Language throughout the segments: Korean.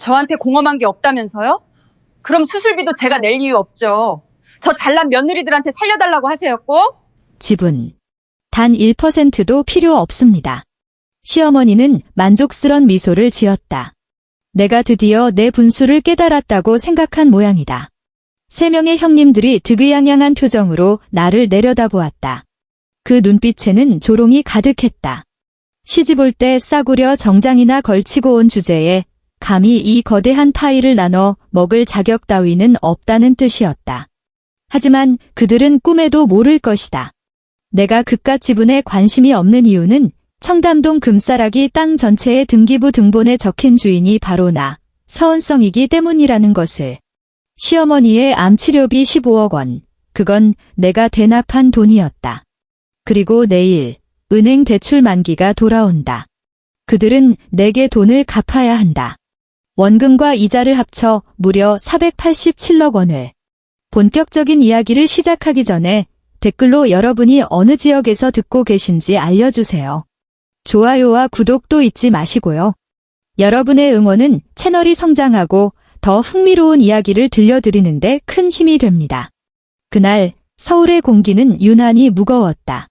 저한테 공험한 게 없다면서요? 그럼 수술비도 제가 낼 이유 없죠. 저 잘난 며느리들한테 살려달라고 하세요, 꼭? 지분. 단 1%도 필요 없습니다. 시어머니는 만족스런 미소를 지었다. 내가 드디어 내 분수를 깨달았다고 생각한 모양이다. 3명의 형님들이 득의양양한 표정으로 나를 내려다보았다. 그 눈빛에는 조롱이 가득했다. 시집올 때 싸구려 정장이나 걸치고 온 주제에 감히 이 거대한 파이를 나눠 먹을 자격 따위는 없다는 뜻이었다. 하지만 그들은 꿈에도 모를 것이다. 내가 그깟 지분에 관심이 없는 이유는 청담동 금싸라기 땅 전체의 등기부 등본에 적힌 주인이 바로 나, 서은성이기 때문이라는 것을. 시어머니의 암치료비 15억 원, 그건 내가 대납한 돈이었다. 그리고 내일 은행 대출 만기가 돌아온다. 그들은 내게 돈을 갚아야 한다. 원금과 이자를 합쳐 무려 487억 원을. 본격적인 이야기를 시작하기 전에 댓글로 여러분이 어느 지역에서 듣고 계신지 알려주세요. 좋아요와 구독도 잊지 마시고요. 여러분의 응원은 채널이 성장하고 더 흥미로운 이야기를 들려드리는데 큰 힘이 됩니다. 그날 서울의 공기는 유난히 무거웠다.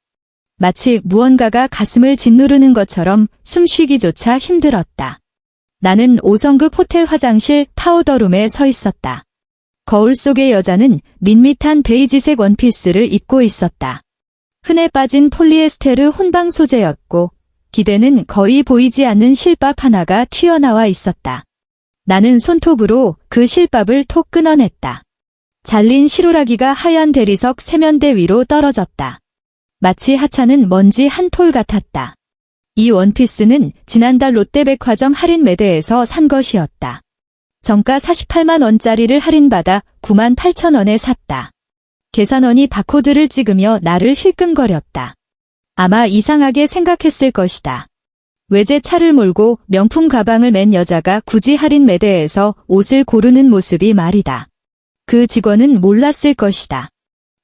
마치 무언가가 가슴을 짓누르는 것처럼 숨쉬기조차 힘들었다. 나는 5성급 호텔 화장실 파우더룸에 서 있었다. 거울 속의 여자는 밋밋한 베이지색 원피스를 입고 있었다. 흔해 빠진 폴리에스테르 혼방 소재였고 기대는 거의 보이지 않는 실밥 하나가 튀어나와 있었다. 나는 손톱으로 그 실밥을 톡 끊어냈다. 잘린 실오라기가 하얀 대리석 세면대 위로 떨어졌다. 마치 하찮은 먼지 한 톨 같았다. 이 원피스는 지난달 롯데백화점 할인 매대에서 산 것이었다. 정가 48만 원짜리를 할인받아 9만 8천 원에 샀다. 계산원이 바코드를 찍으며 나를 힐끔거렸다. 아마 이상하게 생각했을 것이다. 외제차를 몰고 명품 가방을 맨 여자가 굳이 할인 매대에서 옷을 고르는 모습이 말이다. 그 직원은 몰랐을 것이다.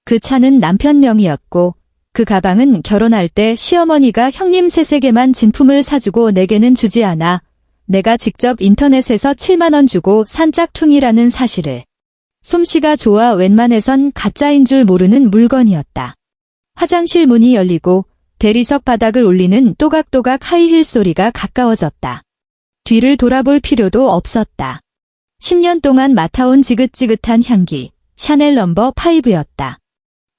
그 차는 남편 명이었고 그 가방은 결혼할 때 시어머니가 형님 셋에게만 진품을 사주고 내게는 주지 않아 내가 직접 인터넷에서 7만 원 주고 산 짝퉁이라는 사실을. 솜씨가 좋아 웬만해선 가짜인 줄 모르는 물건이었다. 화장실 문이 열리고 대리석 바닥을 울리는 또각또각 하이힐 소리가 가까워졌다. 뒤를 돌아볼 필요도 없었다. 10년 동안 맡아온 지긋지긋한 향기, 샤넬 넘버 5였다.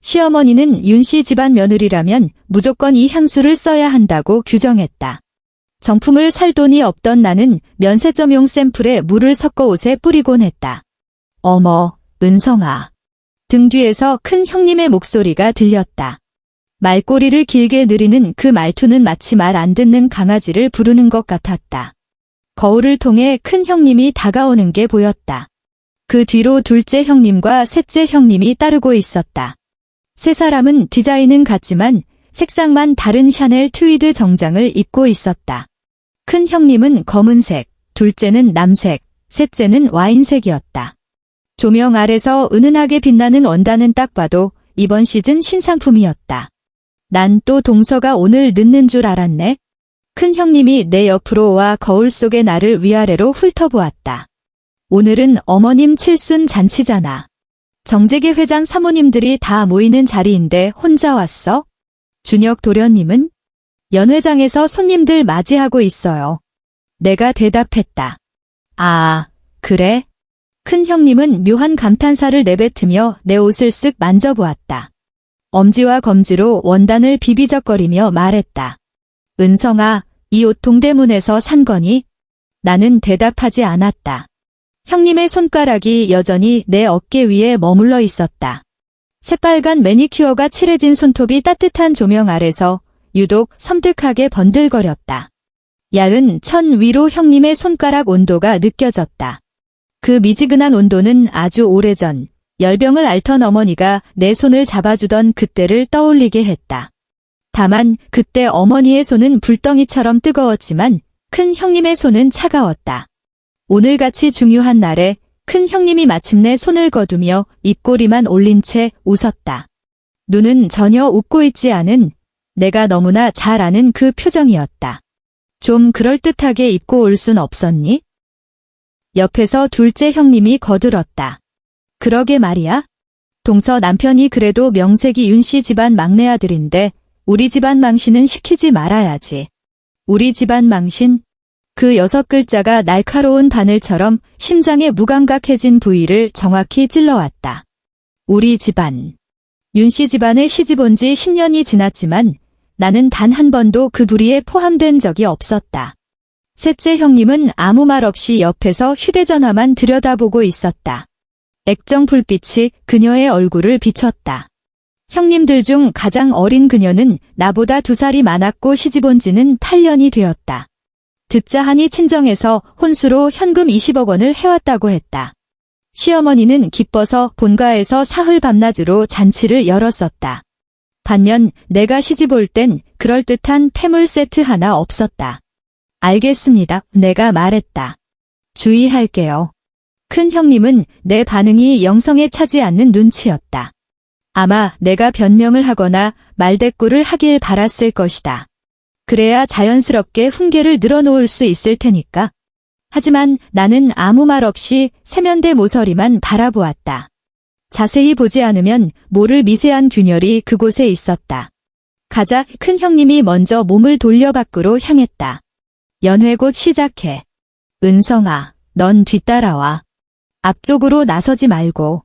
시어머니는 윤씨 집안 며느리라면 무조건 이 향수를 써야 한다고 규정했다. 정품을 살 돈이 없던 나는 면세점용 샘플에 물을 섞어 옷에 뿌리곤 했다. 어머, 은성아. 등 뒤에서 큰 형님의 목소리가 들렸다. 말꼬리를 길게 느리는 그 말투는 마치 말 안 듣는 강아지를 부르는 것 같았다. 거울을 통해 큰 형님이 다가오는 게 보였다. 그 뒤로 둘째 형님과 셋째 형님이 따르고 있었다. 세 사람은 디자인은 같지만 색상만 다른 샤넬 트위드 정장을 입고 있었다. 큰 형님은 검은색, 둘째는 남색, 셋째는 와인색이었다. 조명 아래서 은은하게 빛나는 원단은 딱 봐도 이번 시즌 신상품이었다. 난 또 동서가 오늘 늦는 줄 알았네. 큰 형님이 내 옆으로 와 거울 속의 나를 위아래로 훑어보았다. 오늘은 어머님 칠순 잔치잖아. 정재계 회장 사모님들이 다 모이는 자리인데 혼자 왔어? 준혁 도련님은? 연회장에서 손님들 맞이하고 있어요. 내가 대답했다. 아, 그래? 큰 형님은 묘한 감탄사를 내뱉으며 내 옷을 쓱 만져보았다. 엄지와 검지로 원단을 비비적거리며 말했다. 은성아, 이 옷 동대문에서 산 거니? 나는 대답하지 않았다. 형님의 손가락이 여전히 내 어깨 위에 머물러 있었다. 새빨간 매니큐어가 칠해진 손톱이 따뜻한 조명 아래서 유독 섬뜩하게 번들거렸다. 얇은 천 위로 형님의 손가락 온도가 느껴졌다. 그 미지근한 온도는 아주 오래전 열병을 앓던 어머니가 내 손을 잡아주던 그때를 떠올리게 했다. 다만 그때 어머니의 손은 불덩이처럼 뜨거웠지만 큰 형님의 손은 차가웠다. 오늘같이 중요한 날에 큰 형님이 마침내 손을 거두며 입꼬리만 올린 채 웃었다. 눈은 전혀 웃고 있지 않은 내가 너무나 잘 아는 그 표정이었다. 좀 그럴듯하게 입고 올 순 없었니? 옆에서 둘째 형님이 거들었다. 그러게 말이야. 동서 남편이 그래도 명색이 윤씨 집안 막내 아들인데 우리 집안 망신은 시키지 말아야지. 우리 집안 망신? 그 6글자가 날카로운 바늘처럼 심장에 무감각해진 부위를 정확히 찔러왔다. 우리 집안. 윤씨 집안에 시집온 지 10년이 지났지만 나는 단 한 번도 그 부리에 포함된 적이 없었다. 셋째 형님은 아무 말 없이 옆에서 휴대전화만 들여다보고 있었다. 액정 불빛이 그녀의 얼굴을 비췄다. 형님들 중 가장 어린 그녀는 나보다 2살이 많았고 시집온 지는 8년이 되었다. 듣자 하니 친정에서 혼수로 현금 20억 원을 해왔다고 했다. 시어머니는 기뻐서 본가에서 사흘 밤낮으로 잔치를 열었었다. 반면 내가 시집올 땐 그럴듯한 패물 세트 하나 없었다. 알겠습니다. 내가 말했다. 주의할게요. 큰 형님은 내 반응이 영성에 차지 않는 눈치였다. 아마 내가 변명을 하거나 말대꾸를 하길 바랐을 것이다. 그래야 자연스럽게 훈계를 늘어놓을 수 있을 테니까. 하지만 나는 아무 말 없이 세면대 모서리만 바라보았다. 자세히 보지 않으면 모를 미세한 균열이 그곳에 있었다. 가자 큰 형님이 먼저 몸을 돌려 밖으로 향했다. 연회 곧 시작해. 은성아, 넌 뒤따라와. 앞쪽으로 나서지 말고.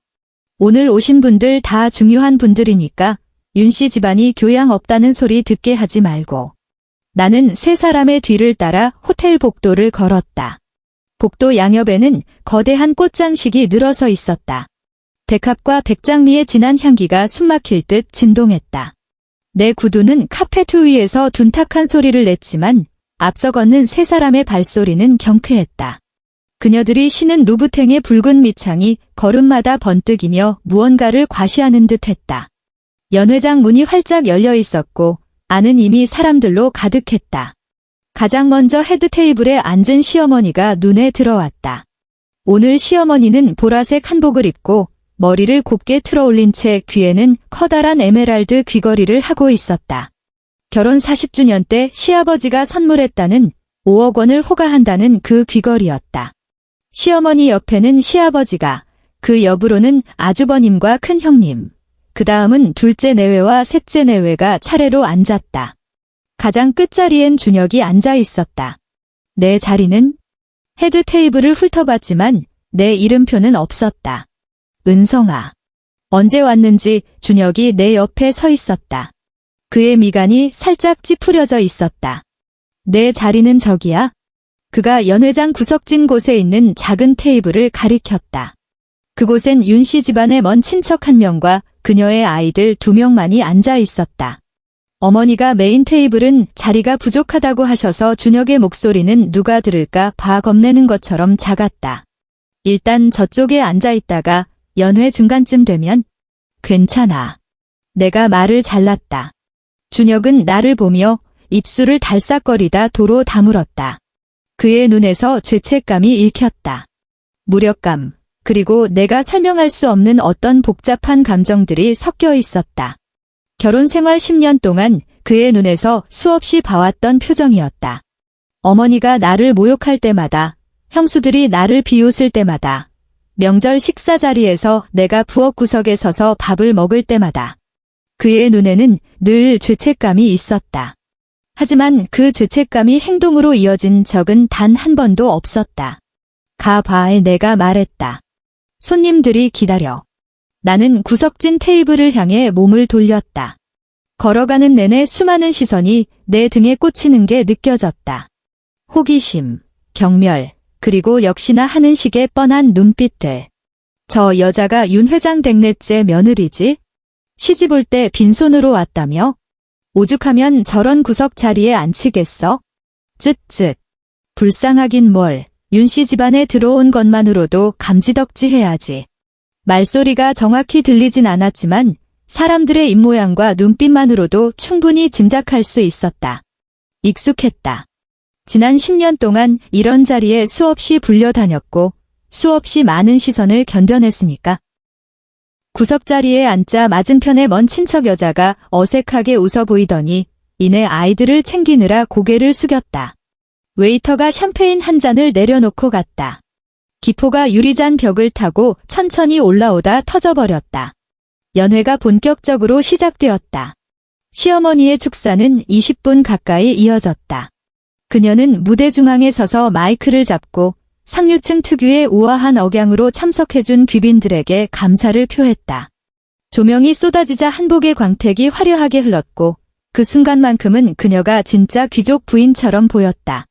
오늘 오신 분들 다 중요한 분들이니까 윤씨 집안이 교양 없다는 소리 듣게 하지 말고. 나는 세 사람의 뒤를 따라 호텔 복도를 걸었다. 복도 양옆에는 거대한 꽃장식이 늘어서 있었다. 백합과 백장미의 진한 향기가 숨막힐 듯 진동했다. 내 구두는 카페트 위에서 둔탁한 소리를 냈지만 앞서 걷는 세 사람의 발소리는 경쾌했다. 그녀들이 신은 루브탱의 붉은 밑창이 걸음마다 번뜩이며 무언가를 과시하는 듯했다. 연회장 문이 활짝 열려 있었고 안은 이미 사람들로 가득했다. 가장 먼저 헤드 테이블에 앉은 시어머니가 눈에 들어왔다. 오늘 시어머니는 보라색 한복을 입고 머리를 곱게 틀어 올린 채 귀에는 커다란 에메랄드 귀걸이를 하고 있었다. 결혼 40주년 때 시아버지가 선물했다는 5억 원을 호가한다는 그 귀걸이였다. 시어머니 옆에는 시아버지가, 그 옆으로는 아주버님과 큰형님, 그 다음은 둘째 내외와 셋째 내외가 차례로 앉았다. 가장 끝자리엔 준혁이 앉아 있었다. 내 자리는? 헤드 테이블을 훑어봤지만 내 이름표는 없었다. 은성아. 언제 왔는지 준혁이 내 옆에 서 있었다. 그의 미간이 살짝 찌푸려져 있었다. 내 자리는 저기야. 그가 연회장 구석진 곳에 있는 작은 테이블을 가리켰다. 그곳엔 윤씨 집안의 먼 친척 한 명과 그녀의 아이들 2명만이 앉아 있었다. 어머니가 메인 테이블은 자리가 부족하다고 하셔서 준혁의 목소리는 누가 들을까 봐 겁내는 것처럼 작았다. 일단 저쪽에 앉아 있다가 연회 중간쯤 되면 괜찮아. 내가 말을 잘랐다. 준혁은 나를 보며 입술을 달싹거리다 도로 다물었다. 그의 눈에서 죄책감이 읽혔다. 무력감, 그리고 내가 설명할 수 없는 어떤 복잡한 감정들이 섞여 있었다. 결혼 생활 10년 동안 그의 눈에서 수없이 봐왔던 표정이었다. 어머니가 나를 모욕할 때마다, 형수들이 나를 비웃을 때마다, 명절 식사 자리에서 내가 부엌 구석에 서서 밥을 먹을 때마다 그의 눈에는 늘 죄책감이 있었다. 하지만 그 죄책감이 행동으로 이어진 적은 단 한 번도 없었다. 가봐에 내가 말했다. 손님들이 기다려. 나는 구석진 테이블을 향해 몸을 돌렸다. 걸어가는 내내 수많은 시선이 내 등에 꽂히는 게 느껴졌다. 호기심, 경멸, 그리고 역시나 하는 식의 뻔한 눈빛들. 저 여자가 윤 회장 댁넷째 며느리지? 시집올 때 빈손으로 왔다며? 오죽하면 저런 구석 자리에 앉히겠어? 쯧쯧. 불쌍하긴 뭘. 윤씨 집안에 들어온 것만으로도 감지덕지해야지. 말소리가 정확히 들리진 않았지만 사람들의 입모양과 눈빛만으로도 충분히 짐작할 수 있었다. 익숙했다. 지난 10년 동안 이런 자리에 수없이 불려다녔고 수없이 많은 시선을 견뎌냈으니까. 구석자리에 앉자 맞은편의 먼 친척 여자가 어색하게 웃어 보이더니 이내 아이들을 챙기느라 고개를 숙였다. 웨이터가 샴페인 한 잔을 내려놓고 갔다. 기포가 유리잔 벽을 타고 천천히 올라오다 터져버렸다. 연회가 본격적으로 시작되었다. 시어머니의 축사는 20분 가까이 이어졌다. 그녀는 무대 중앙에 서서 마이크를 잡고 상류층 특유의 우아한 억양으로 참석해준 귀빈들에게 감사를 표했다. 조명이 쏟아지자 한복의 광택이 화려하게 흘렀고 그 순간만큼은 그녀가 진짜 귀족 부인처럼 보였다.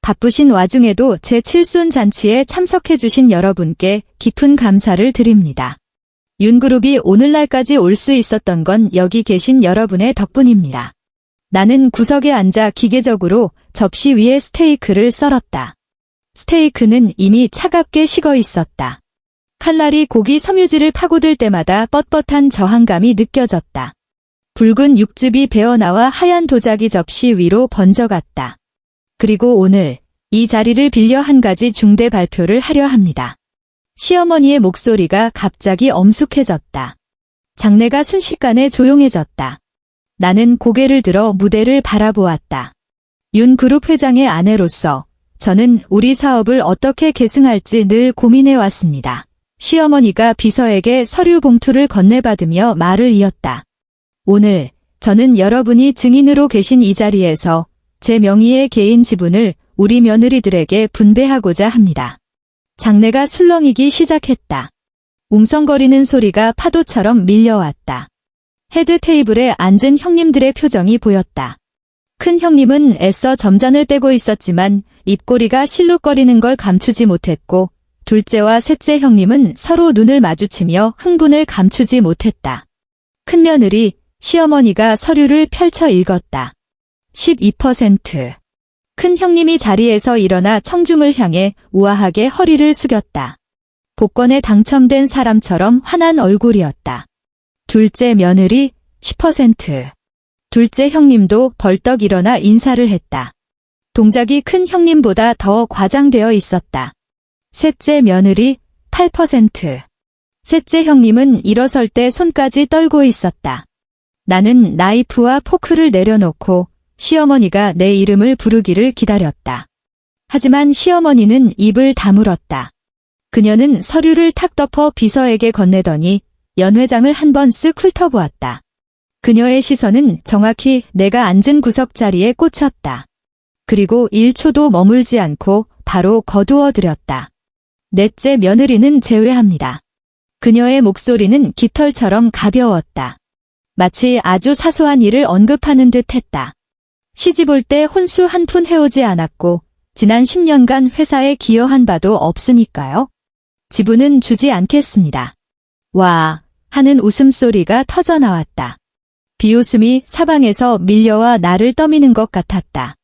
바쁘신 와중에도 제7순 잔치에 참석해주신 여러분께 깊은 감사를 드립니다. 윤그룹이 오늘날까지 올 수 있었던 건 여기 계신 여러분의 덕분입니다. 나는 구석에 앉아 기계적으로 접시 위에 스테이크를 썰었다. 스테이크는 이미 차갑게 식어 있었다. 칼날이 고기 섬유질을 파고들 때마다 뻣뻣한 저항감이 느껴졌다. 붉은 육즙이 배어나와 하얀 도자기 접시 위로 번져갔다. 그리고 오늘 이 자리를 빌려 한 가지 중대 발표를 하려 합니다. 시어머니의 목소리가 갑자기 엄숙해졌다. 장내가 순식간에 조용해졌다. 나는 고개를 들어 무대를 바라보았다. 윤그룹 회장의 아내로서 저는 우리 사업을 어떻게 계승할지 늘 고민해왔습니다. 시어머니가 비서에게 서류 봉투를 건네받으며 말을 이었다. 오늘 저는 여러분이 증인으로 계신 이 자리에서 제 명의의 개인 지분을 우리 며느리들에게 분배하고자 합니다. 장내가 술렁이기 시작했다. 웅성거리는 소리가 파도처럼 밀려왔다. 헤드 테이블에 앉은 형님들의 표정이 보였다. 큰 형님은 애써 점잔을 빼고 있었지만 입꼬리가 실룩거리는 걸 감추지 못했고 둘째와 셋째 형님은 서로 눈을 마주치며 흥분을 감추지 못했다. 큰 며느리, 시어머니가 서류를 펼쳐 읽었다. 12%. 큰 형님이 자리에서 일어나 청중을 향해 우아하게 허리를 숙였다. 복권에 당첨된 사람처럼 환한 얼굴이었다. 둘째 며느리 10%. 둘째 형님도 벌떡 일어나 인사를 했다. 동작이 큰 형님보다 더 과장되어 있었다. 셋째 며느리 8%. 셋째 형님은 일어설 때 손까지 떨고 있었다. 나는 나이프와 포크를 내려놓고 시어머니가 내 이름을 부르기를 기다렸다. 하지만 시어머니는 입을 다물었다. 그녀는 서류를 탁 덮어 비서에게 건네더니 연 회장을 한번 쓱 훑어보았다. 그녀의 시선은 정확히 내가 앉은 구석 자리에 꽂혔다. 그리고 1초도 머물지 않고 바로 거두어들였다. 넷째 며느리는 제외합니다. 그녀의 목소리는 깃털처럼 가벼웠다. 마치 아주 사소한 일을 언급하는 듯 했다. 시집올 때 혼수 한 푼 해오지 않았고 지난 10년간 회사에 기여한 바도 없으니까요. 지분은 주지 않겠습니다. 와 하는 웃음소리가 터져나왔다. 비웃음이 사방에서 밀려와 나를 떠미는 것 같았다.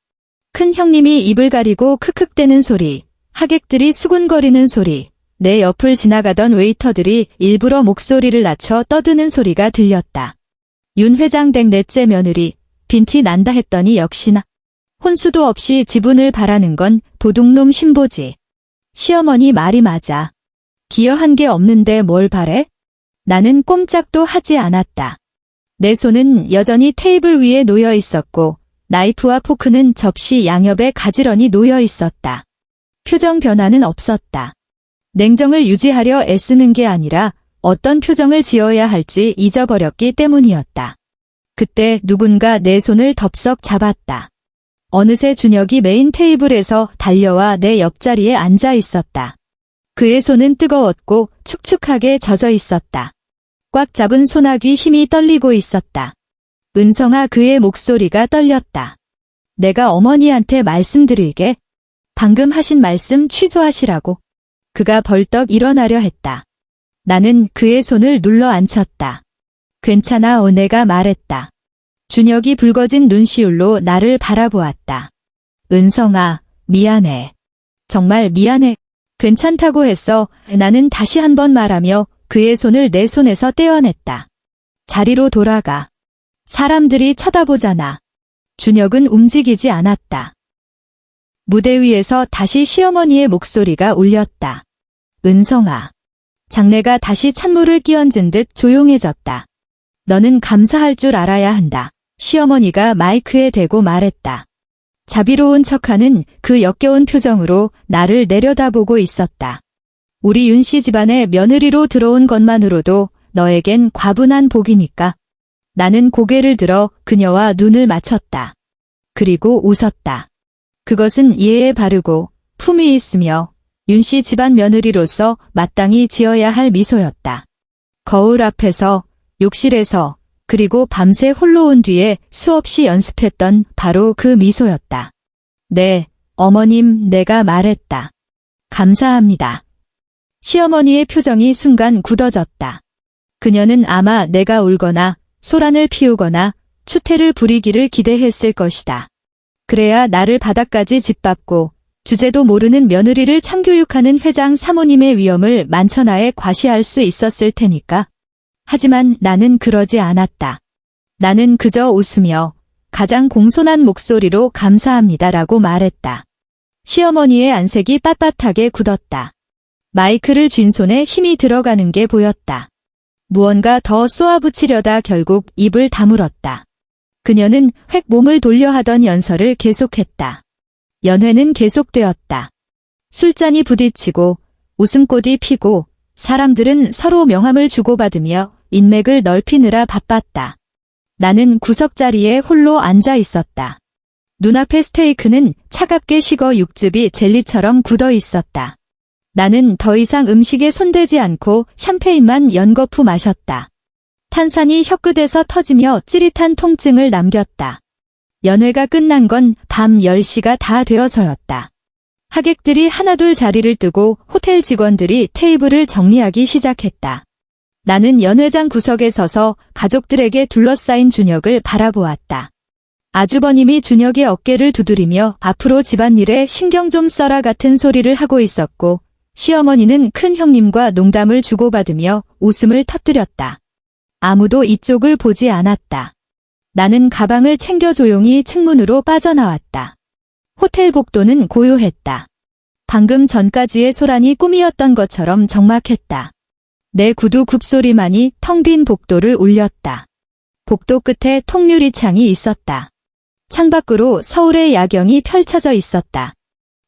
큰 형님이 입을 가리고 크크대는 소리, 하객들이 수군거리는 소리, 내 옆을 지나가던 웨이터들이 일부러 목소리를 낮춰 떠드는 소리가 들렸다. 윤 회장 댁 넷째 며느리, 빈티 난다 했더니 역시나 혼수도 없이 지분을 바라는 건 도둑놈 신보지. 시어머니 말이 맞아. 기여한 게 없는데 뭘 바래? 나는 꼼짝도 하지 않았다. 내 손은 여전히 테이블 위에 놓여 있었고 나이프와 포크는 접시 양옆에 가지런히 놓여 있었다. 표정 변화는 없었다. 냉정을 유지하려 애쓰는 게 아니라 어떤 표정을 지어야 할지 잊어버렸기 때문이었다. 그때 누군가 내 손을 덥석 잡았다. 어느새 준혁이 메인 테이블에서 달려와 내 옆자리에 앉아 있었다. 그의 손은 뜨거웠고 축축하게 젖어 있었다. 꽉 잡은 소나귀 힘이 떨리고 있었다. 은성아 그의 목소리가 떨렸다. 내가 어머니한테 말씀드릴게. 방금 하신 말씀 취소하시라고. 그가 벌떡 일어나려 했다. 나는 그의 손을 눌러 앉혔다. 괜찮아 내가 말했다. 준혁이 붉어진 눈시울로 나를 바라보았다. 은성아, 미안해. 정말 미안해. 괜찮다고 했어. 나는 다시 한번 말하며 그의 손을 내 손에서 떼어냈다. 자리로 돌아가. 사람들이 쳐다보잖아. 준혁은 움직이지 않았다. 무대 위에서 다시 시어머니의 목소리가 울렸다. 은성아. 장내가 다시 찬물을 끼얹은 듯 조용해졌다. 너는 감사할 줄 알아야 한다. 시어머니가 마이크에 대고 말했다. 자비로운 척하는 그 역겨운 표정으로 나를 내려다보고 있었다. 우리 윤 씨 집안에 며느리로 들어온 것만으로도 너에겐 과분한 복이니까. 나는 고개를 들어 그녀와 눈을 맞췄다. 그리고 웃었다. 그것은 예에 바르고 품위 있으며 윤 씨 집안 며느리로서 마땅히 지어야 할 미소였다. 거울 앞에서, 욕실에서, 그리고 밤새 홀로 온 뒤에 수없이 연습했던 바로 그 미소였다. 네, 어머님, 내가 말했다. 감사합니다. 시어머니의 표정이 순간 굳어졌다. 그녀는 아마 내가 울거나 소란을 피우거나 추태를 부리기를 기대했을 것이다. 그래야 나를 바닥까지 짓밟고 주제도 모르는 며느리를 참교육하는 회장 사모님의 위엄을 만천하에 과시할 수 있었을 테니까. 하지만 나는 그러지 않았다. 나는 그저 웃으며 가장 공손한 목소리로 감사합니다라고 말했다. 시어머니의 안색이 빳빳하게 굳었다. 마이크를 쥔 손에 힘이 들어가는 게 보였다. 무언가 더 쏘아붙이려다 결국 입을 다물었다. 그녀는 획 몸을 돌려 하던 연설을 계속했다. 연회는 계속되었다. 술잔이 부딪히고 웃음꽃이 피고 사람들은 서로 명함을 주고받으며 인맥을 넓히느라 바빴다. 나는 구석자리에 홀로 앉아 있었다. 눈앞의 스테이크는 차갑게 식어 육즙이 젤리처럼 굳어 있었다. 나는 더 이상 음식에 손대지 않고 샴페인만 연거푸 마셨다. 탄산이 혀끝에서 터지며 찌릿한 통증을 남겼다. 연회가 끝난 건 밤 10시가 다 되어서였다. 하객들이 하나둘 자리를 뜨고 호텔 직원들이 테이블을 정리하기 시작했다. 나는 연회장 구석에 서서 가족들에게 둘러싸인 준혁을 바라보았다. 아주버님이 준혁의 어깨를 두드리며 앞으로 집안일에 신경 좀 써라 같은 소리를 하고 있었고, 시어머니는 큰 형님과 농담을 주고받으며 웃음을 터뜨렸다. 아무도 이쪽을 보지 않았다. 나는 가방을 챙겨 조용히 측문으로 빠져나왔다. 호텔 복도는 고요했다. 방금 전까지의 소란이 꿈이었던 것처럼 적막했다. 내 구두 굽소리만이 텅 빈 복도를 울렸다. 복도 끝에 통유리 창이 있었다. 창밖으로 서울의 야경이 펼쳐져 있었다.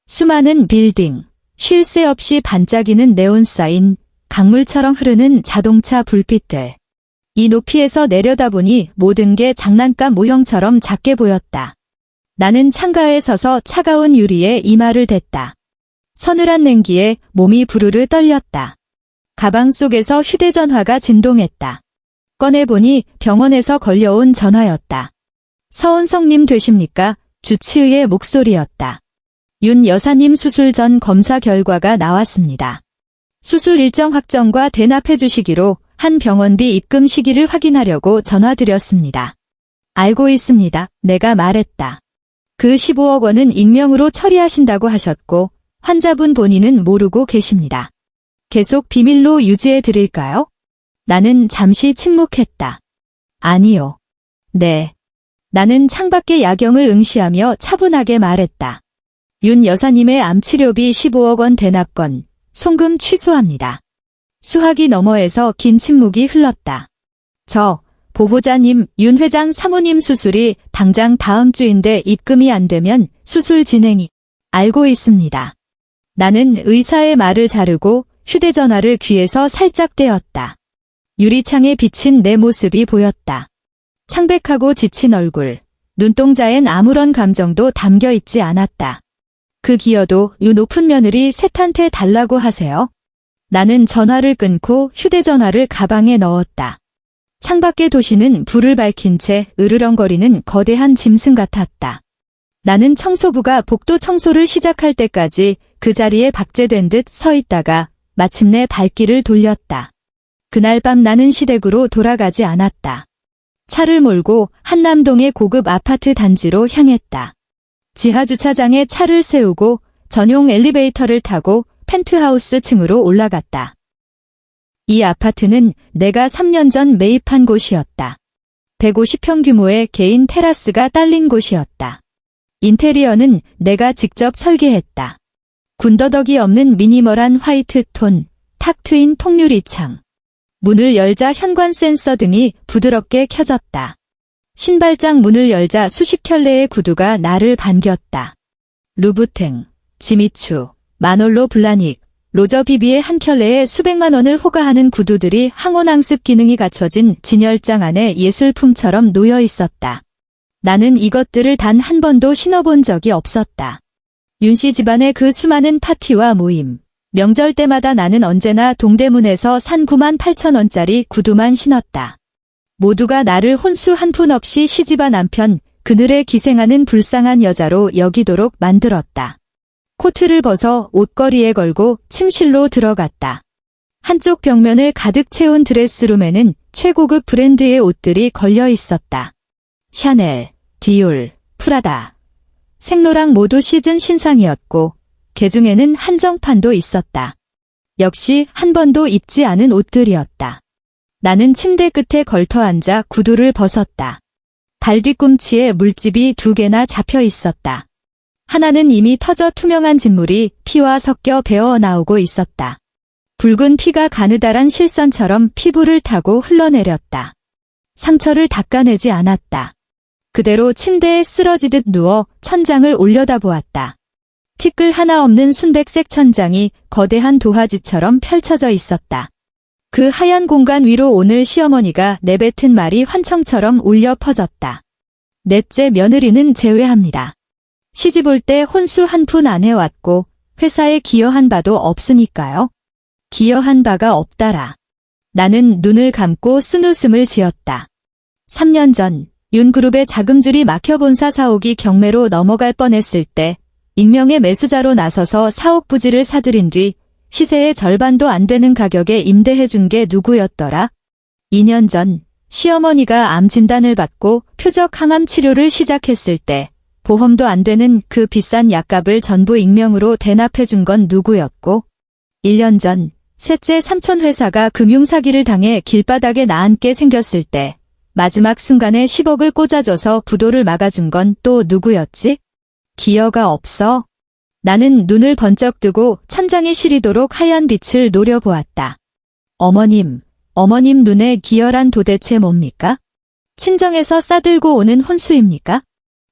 수많은 빌딩, 쉴 새 없이 반짝이는 네온사인, 강물처럼 흐르는 자동차 불빛들. 이 높이에서 내려다보니 모든 게 장난감 모형처럼 작게 보였다. 나는 창가에 서서 차가운 유리에 이마를 댔다. 서늘한 냉기에 몸이 부르르 떨렸다. 가방 속에서 휴대전화가 진동했다. 꺼내보니 병원에서 걸려온 전화였다. 서은성님 되십니까? 주치의의 목소리였다. 윤 여사님 수술 전 검사 결과가 나왔습니다. 수술 일정 확정과 대납해 주시기로 한 병원비 입금 시기를 확인하려고 전화드렸습니다. 알고 있습니다. 내가 말했다. 그 15억 원은 익명으로 처리하신다고 하셨고 환자분 본인은 모르고 계십니다. 계속 비밀로 유지해 드릴까요? 나는 잠시 침묵했다. 아니요. 네. 나는 창밖의 야경을 응시하며 차분하게 말했다. 윤 여사님의 암치료비 15억 원 대납건, 송금 취소합니다. 수화기 너머에서 긴 침묵이 흘렀다. 보호자님, 윤 회장 사모님 수술이 당장 다음 주인데 입금이 안 되면 수술 진행이. 알고 있습니다. 나는 의사의 말을 자르고 휴대전화를 귀에서 살짝 떼었다. 유리창에 비친 내 모습이 보였다. 창백하고 지친 얼굴, 눈동자엔 아무런 감정도 담겨 있지 않았다. 그 기여도 유 높은 며느리 셋한테 달라고 하세요. 나는 전화를 끊고 휴대전화를 가방에 넣었다. 창밖의 도시는 불을 밝힌 채 으르렁거리는 거대한 짐승 같았다. 나는 청소부가 복도 청소를 시작할 때까지 그 자리에 박제된 듯 서 있다가 마침내 발길을 돌렸다. 그날 밤 나는 시댁으로 돌아가지 않았다. 차를 몰고 한남동의 고급 아파트 단지로 향했다. 지하 주차장에 차를 세우고 전용 엘리베이터를 타고 펜트하우스 층으로 올라갔다. 이 아파트는 내가 3년 전 매입한 곳이었다. 150평 규모의 개인 테라스가 딸린 곳이었다. 인테리어는 내가 직접 설계했다. 군더더기 없는 미니멀한 화이트 톤, 탁 트인 통유리 창. 문을 열자 현관 센서 등이 부드럽게 켜졌다. 신발장 문을 열자 수십 켤레의 구두가 나를 반겼다. 루부탱, 지미추, 마놀로 블라닉, 로저 비비의 한 켤레에 수백만 원을 호가하는 구두들이 항온항습 기능이 갖춰진 진열장 안에 예술품처럼 놓여 있었다. 나는 이것들을 단 한 번도 신어본 적이 없었다. 윤씨 집안의 그 수많은 파티와 모임, 명절 때마다 나는 언제나 동대문에서 산 9만 8천 원짜리 구두만 신었다. 모두가 나를 혼수 한 푼 없이 시집아 남편, 그늘에 기생하는 불쌍한 여자로 여기도록 만들었다. 코트를 벗어 옷걸이에 걸고 침실로 들어갔다. 한쪽 벽면을 가득 채운 드레스룸에는 최고급 브랜드의 옷들이 걸려 있었다. 샤넬, 디올, 프라다, 생로랑 모두 시즌 신상이었고 개중에는 한정판도 있었다. 역시 한 번도 입지 않은 옷들이었다. 나는 침대 끝에 걸터 앉아 구두를 벗었다. 발 뒤꿈치에 물집이 2개나 잡혀 있었다. 하나는 이미 터져 투명한 진물이 피와 섞여 배어 나오고 있었다. 붉은 피가 가느다란 실선처럼 피부를 타고 흘러내렸다. 상처를 닦아내지 않았다. 그대로 침대에 쓰러지듯 누워 천장을 올려다보았다. 티끌 하나 없는 순백색 천장이 거대한 도화지처럼 펼쳐져 있었다. 그 하얀 공간 위로 오늘 시어머니가 내뱉은 말이 환청처럼 울려 퍼졌다. 넷째 며느리는 제외합니다. 시집 올 때 혼수 한 푼 안 해왔고 회사에 기여한 바도 없으니까요. 기여한 바가 없다라. 나는 눈을 감고 쓴웃음을 지었다. 3년 전 윤그룹의 자금줄이 막혀 본사 사옥이 경매로 넘어갈 뻔했을 때 익명의 매수자로 나서서 사옥 부지를 사들인 뒤 시세의 절반도 안 되는 가격에 임대해준 게 누구였더라? 2년 전 시어머니가 암 진단을 받고 표적 항암 치료를 시작했을 때 보험도 안 되는 그 비싼 약값을 전부 익명으로 대납해준 건 누구였고 1년 전 셋째 삼촌 회사가 금융사기를 당해 길바닥에 나앉게 생겼을 때 마지막 순간에 10억을 꽂아줘서 부도를 막아준 건 또 누구였지? 기여가 없어. 나는 눈을 번쩍 뜨고 천장에 시리도록 하얀 빛을 노려보았다. 어머님 눈에 기여란 도대체 뭡니까? 친정에서 싸들고 오는 혼수입니까?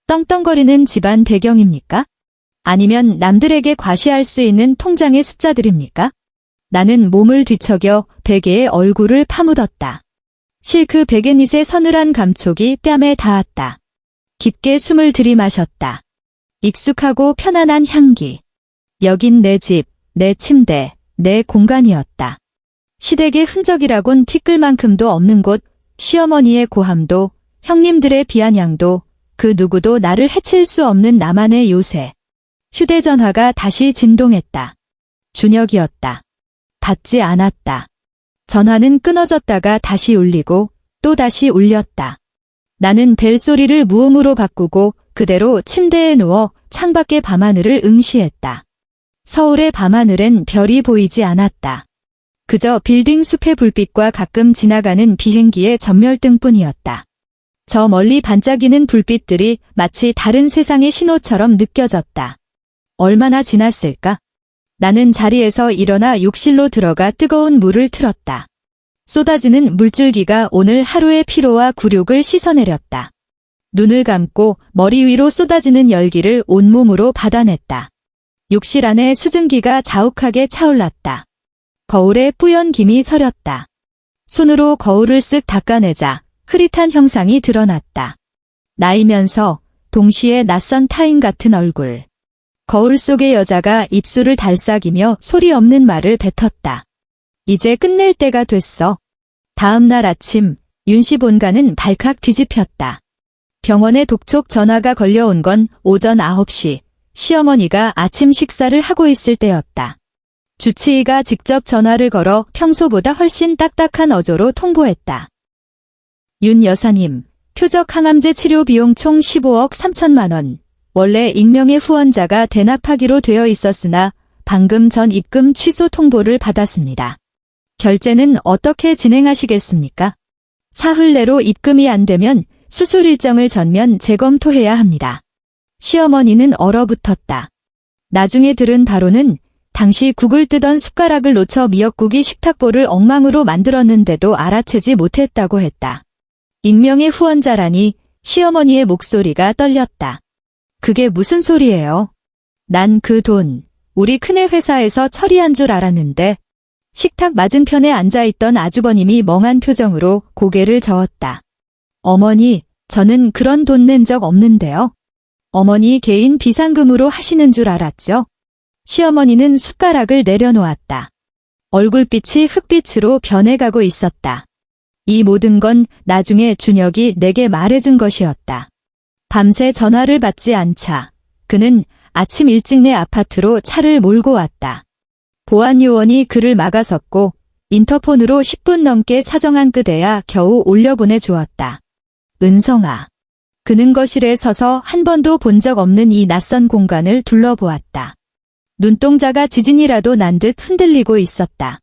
떵떵거리는 집안 배경입니까? 아니면 남들에게 과시할 수 있는 통장의 숫자들입니까? 나는 몸을 뒤척여 베개에 얼굴을 파묻었다. 실크 베갯닛의 서늘한 감촉이 뺨에 닿았다. 깊게 숨을 들이마셨다. 익숙하고 편안한 향기. 여긴 내 집, 내 침대, 내 공간이었다. 시댁의 흔적이라곤 티끌만큼도 없는 곳, 시어머니의 고함도, 형님들의 비아냥도, 그 누구도 나를 해칠 수 없는 나만의 요새. 휴대전화가 다시 진동했다. 준혁이었다. 받지 않았다. 전화는 끊어졌다가 다시 울리고 또 다시 울렸다. 나는 벨소리를 무음으로 바꾸고 그대로 침대에 누워 창밖의 밤하늘을 응시했다. 서울의 밤하늘엔 별이 보이지 않았다. 그저 빌딩 숲의 불빛과 가끔 지나가는 비행기의 전멸등뿐이었다. 저 멀리 반짝이는 불빛들이 마치 다른 세상의 신호처럼 느껴졌다. 얼마나 지났을까? 나는 자리에서 일어나 욕실로 들어가 뜨거운 물을 틀었다. 쏟아지는 물줄기가 오늘 하루의 피로와 굴욕을 씻어내렸다. 눈을 감고 머리 위로 쏟아지는 열기를 온몸으로 받아냈다. 욕실 안에 수증기가 자욱하게 차올랐다. 거울에 뿌연 김이 서렸다. 손으로 거울을 쓱 닦아내자 흐릿한 형상이 드러났다. 나이면서 동시에 낯선 타인 같은 얼굴. 거울 속의 여자가 입술을 달싹이며 소리 없는 말을 뱉었다. 이제 끝낼 때가 됐어. 다음 날 아침 윤씨 본가는 발칵 뒤집혔다. 병원에 독촉 전화가 걸려온 건 오전 9시. 시어머니가 아침 식사를 하고 있을 때였다. 주치의가 직접 전화를 걸어 평소보다 훨씬 딱딱한 어조로 통보했다. 윤 여사님, 표적 항암제 치료 비용 총 15억 3천만 원. 원래 익명의 후원자가 대납하기로 되어 있었으나 방금 전 입금 취소 통보를 받았습니다. 결제는 어떻게 진행하시겠습니까? 사흘 내로 입금이 안 되면 수술 일정을 전면 재검토해야 합니다. 시어머니는 얼어붙었다. 나중에 들은 바로는 당시 국을 뜨던 숟가락을 놓쳐 미역국이 식탁보를 엉망으로 만들었는데도 알아채지 못했다고 했다. 익명의 후원자라니 시어머니의 목소리가 떨렸다. 그게 무슨 소리예요? 난 그 돈, 우리 큰애 회사에서 처리한 줄 알았는데 식탁 맞은편에 앉아있던 아주버님이 멍한 표정으로 고개를 저었다. 어머니, 저는 그런 돈 낸 적 없는데요. 어머니 개인 비상금으로 하시는 줄 알았죠? 시어머니는 숟가락을 내려놓았다. 얼굴빛이 흑빛으로 변해가고 있었다. 이 모든 건 나중에 준혁이 내게 말해준 것이었다. 밤새 전화를 받지 않자 그는 아침 일찍 내 아파트로 차를 몰고 왔다. 보안요원이 그를 막아섰고 인터폰으로 10분 넘게 사정한 끝에야 겨우 올려보내 주었다. 은성아. 그는 거실에 서서 한 번도 본 적 없는 이 낯선 공간을 둘러보았다. 눈동자가 지진이라도 난 듯 흔들리고 있었다.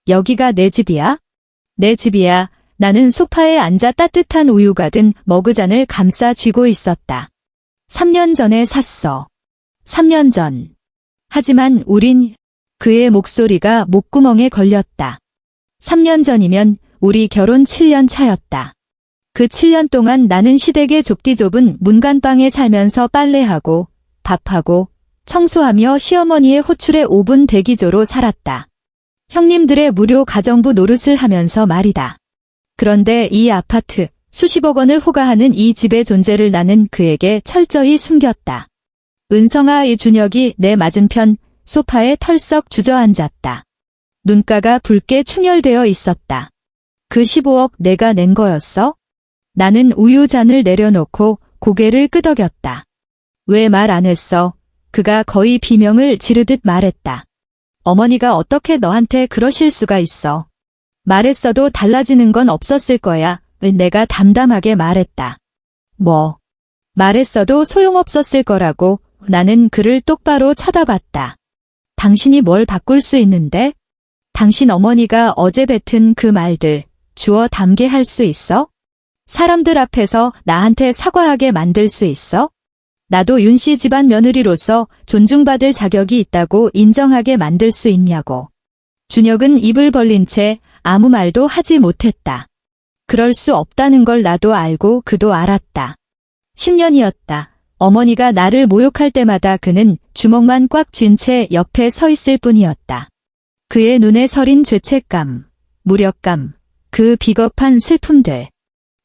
여기가 내 집이야? 내 집이야. 나는 소파에 앉아 따뜻한 우유 가든 머그잔을 감싸 쥐고 있었다. 3년 전에 샀어. 3년 전. 하지만 우린 그의 목소리가 목구멍에 걸렸다. 3년 전이면 우리 결혼 7년 차였다. 그 7년 동안 나는 시댁의 좁디 좁은 문간방에 살면서 빨래하고 밥하고 청소하며 시어머니의 호출에 5분 대기조로 살았다. 형님들의 무료 가정부 노릇을 하면서 말이다. 그런데 이 아파트, 수십억 원을 호가하는 이 집의 존재를 나는 그에게 철저히 숨겼다. 은성아, 이 준혁이 내 맞은편 소파에 털썩 주저앉았다. 눈가가 붉게 충혈되어 있었다. 그 15억 내가 낸 거였어? 나는 우유잔을 내려놓고 고개를 끄덕였다. 왜 말 안 했어? 그가 거의 비명을 지르듯 말했다. 어머니가 어떻게 너한테 그러실 수가 있어? 말했어도 달라지는 건 없었을 거야. 내가 담담하게 말했다. 뭐? 말했어도 소용없었을 거라고. 나는 그를 똑바로 쳐다봤다. 당신이 뭘 바꿀 수 있는데? 당신 어머니가 어제 뱉은 그 말들 주워 담게 할 수 있어? 사람들 앞에서 나한테 사과하게 만들 수 있어? 나도 윤씨 집안 며느리로서 존중받을 자격이 있다고 인정하게 만들 수 있냐고. 준혁은 입을 벌린 채 아무 말도 하지 못했다. 그럴 수 없다는 걸 나도 알고 그도 알았다. 10년이었다. 어머니가 나를 모욕할 때마다 그는 주먹만 꽉 쥔 채 옆에 서 있을 뿐이었다. 그의 눈에 서린 죄책감, 무력감, 그 비겁한 슬픔들.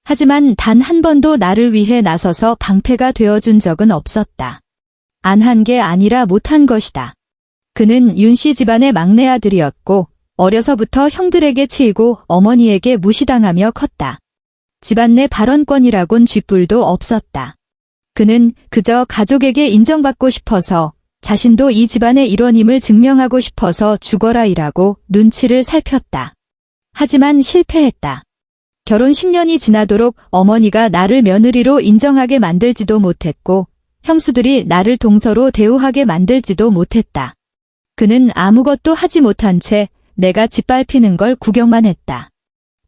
하지만 단 한 번도 나를 위해 나서서 방패가 되어준 적은 없었다. 안 한 게 아니라 못한 것이다. 그는 윤씨 집안의 막내 아들이었고 어려서부터 형들에게 치이고 어머니에게 무시당하며 컸다. 집안 내 발언권이라곤 쥐뿔도 없었다. 그는 그저 가족에게 인정받고 싶어서 자신도 이 집안의 일원임을 증명하고 싶어서 죽어라 일하고 눈치를 살폈다. 하지만 실패했다. 결혼 10년이 지나도록 어머니가 나를 며느리로 인정하게 만들지도 못했고 형수들이 나를 동서로 대우하게 만들지도 못했다. 그는 아무것도 하지 못한 채 내가 짓밟히는 걸 구경만 했다.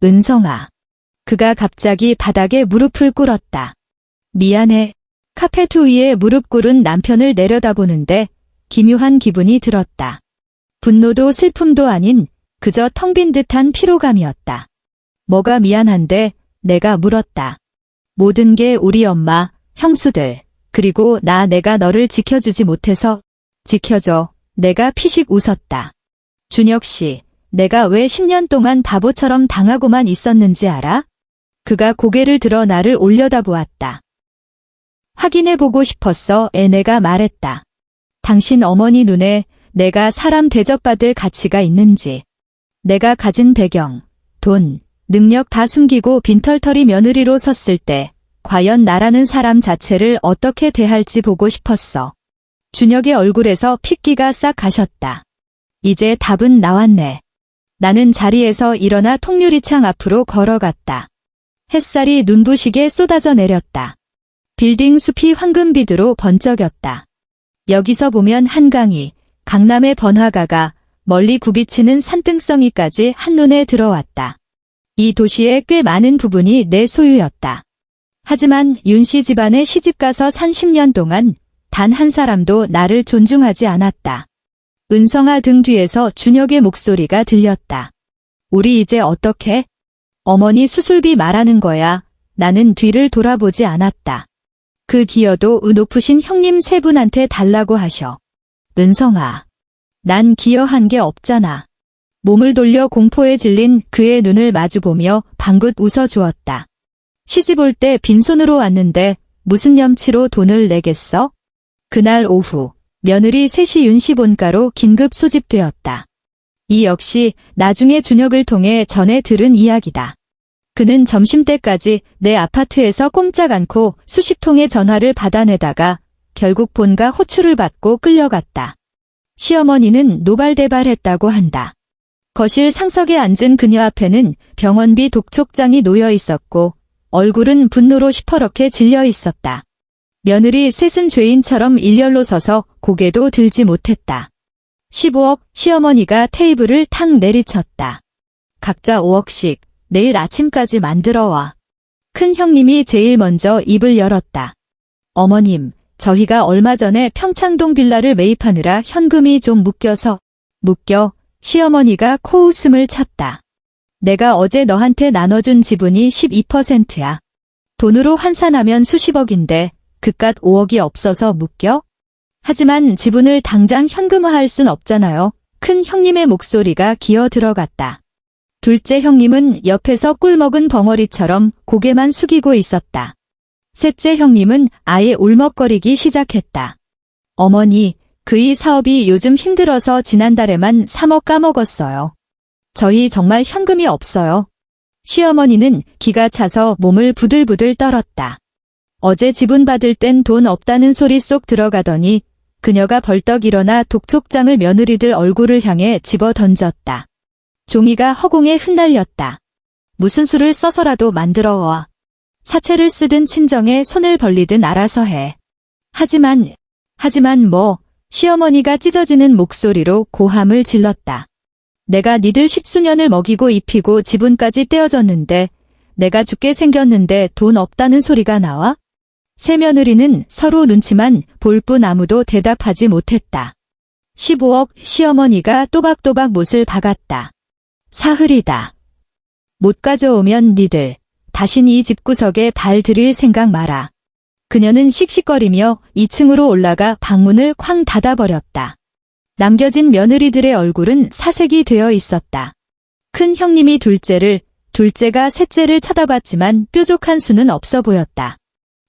은성아. 그가 갑자기 바닥에 무릎을 꿇었다. 미안해. 카페트 위에 무릎 꿇은 남편을 내려다보는데 기묘한 기분이 들었다. 분노도 슬픔도 아닌 그저 텅 빈 듯한 피로감이었다. 뭐가 미안한데? 내가 물었다. 모든 게 우리 엄마, 형수들, 그리고 내가 너를 지켜주지 못해서. 지켜줘. 내가 피식 웃었다. 준혁 씨, 내가 왜 10년 동안 바보처럼 당하고만 있었는지 알아? 그가 고개를 들어 나를 올려다보았다. 확인해보고 싶었어. 내가 말했다. 당신 어머니 눈에 내가 사람 대접받을 가치가 있는지. 내가 가진 배경, 돈, 능력 다 숨기고 빈털터리 며느리로 섰을 때 과연 나라는 사람 자체를 어떻게 대할지 보고 싶었어. 준혁의 얼굴에서 핏기가 싹 가셨다. 이제 답은 나왔네. 나는 자리에서 일어나 통유리창 앞으로 걸어갔다. 햇살이 눈부시게 쏟아져 내렸다. 빌딩 숲이 황금빛으로 번쩍였다. 여기서 보면 한강이, 강남의 번화가가, 멀리 굽이치는 산등성이까지 한눈에 들어왔다. 이 도시의 꽤 많은 부분이 내 소유였다. 하지만 윤씨 집안에 시집가서 산 10년 동안 단 한 사람도 나를 존중하지 않았다. 은성아 등 뒤에서 준혁의 목소리가 들렸다. 우리 이제 어떻게? 어머니 수술비 말하는 거야. 나는 뒤를 돌아보지 않았다. 그 기여도 높으신 형님 세 분한테 달라고 하셔. 은성아. 난 기여한 게 없잖아. 몸을 돌려 공포에 질린 그의 눈을 마주보며 방긋 웃어주었다. 시집 올 때 빈손으로 왔는데 무슨 염치로 돈을 내겠어? 그날 오후 며느리 셋이 윤씨 본가로 긴급 소집되었다. 이 역시 나중에 준혁을 통해 전해 들은 이야기다. 그는 점심때까지 내 아파트에서 꼼짝 않고 수십 통의 전화를 받아내다가 결국 본가 호출을 받고 끌려갔다. 시어머니는 노발대발했다고 한다. 거실 상석에 앉은 그녀 앞에는 병원비 독촉장이 놓여 있었고 얼굴은 분노로 시퍼렇게 질려 있었다. 며느리 셋은 죄인처럼 일렬로 서서 고개도 들지 못했다. 15억, 시어머니가 테이블을 탁 내리쳤다. 각자 5억씩 내일 아침까지 만들어 와. 큰 형님이 제일 먼저 입을 열었다. 어머님, 저희가 얼마 전에 평창동 빌라를 매입하느라 현금이 좀 묶여. 시어머니가 코웃음을 쳤다. 내가 어제 너한테 나눠준 지분이 12%야. 돈으로 환산하면 수십억인데 그깟 5억이 없어서 묶여? 하지만 지분을 당장 현금화할 순 없잖아요. 큰 형님의 목소리가 기어 들어갔다. 둘째 형님은 옆에서 꿀먹은 벙어리처럼 고개만 숙이고 있었다. 셋째 형님은 아예 울먹거리기 시작했다. 어머니, 그이 사업이 요즘 힘들어서 지난달에만 3억 까먹었어요. 저희 정말 현금이 없어요. 시어머니는 기가 차서 몸을 부들부들 떨었다. 어제 지분 받을 땐 돈 없다는 소리 쏙 들어가더니 그녀가 벌떡 일어나 독촉장을 며느리들 얼굴을 향해 집어 던졌다. 종이가 허공에 흩날렸다. 무슨 수를 써서라도 만들어 와. 사채를 쓰든 친정에 손을 벌리든 알아서 해. 하지만 뭐, 시어머니가 찢어지는 목소리로 고함을 질렀다. 내가 니들 10수년을 먹이고 입히고 지분까지 떼어줬는데 내가 죽게 생겼는데 돈 없다는 소리가 나와? 세 며느리는 서로 눈치만 볼 뿐 아무도 대답하지 못했다. 15억, 시어머니가 또박또박 못을 박았다. 사흘이다. 못 가져오면 니들 다신 이 집구석에 발 들일 생각 마라. 그녀는 씩씩거리며 2층으로 올라가 방문을 쾅 닫아버렸다. 남겨진 며느리들의 얼굴은 사색이 되어 있었다. 큰 형님이 둘째를, 둘째가 셋째를 쳐다봤지만 뾰족한 수는 없어 보였다.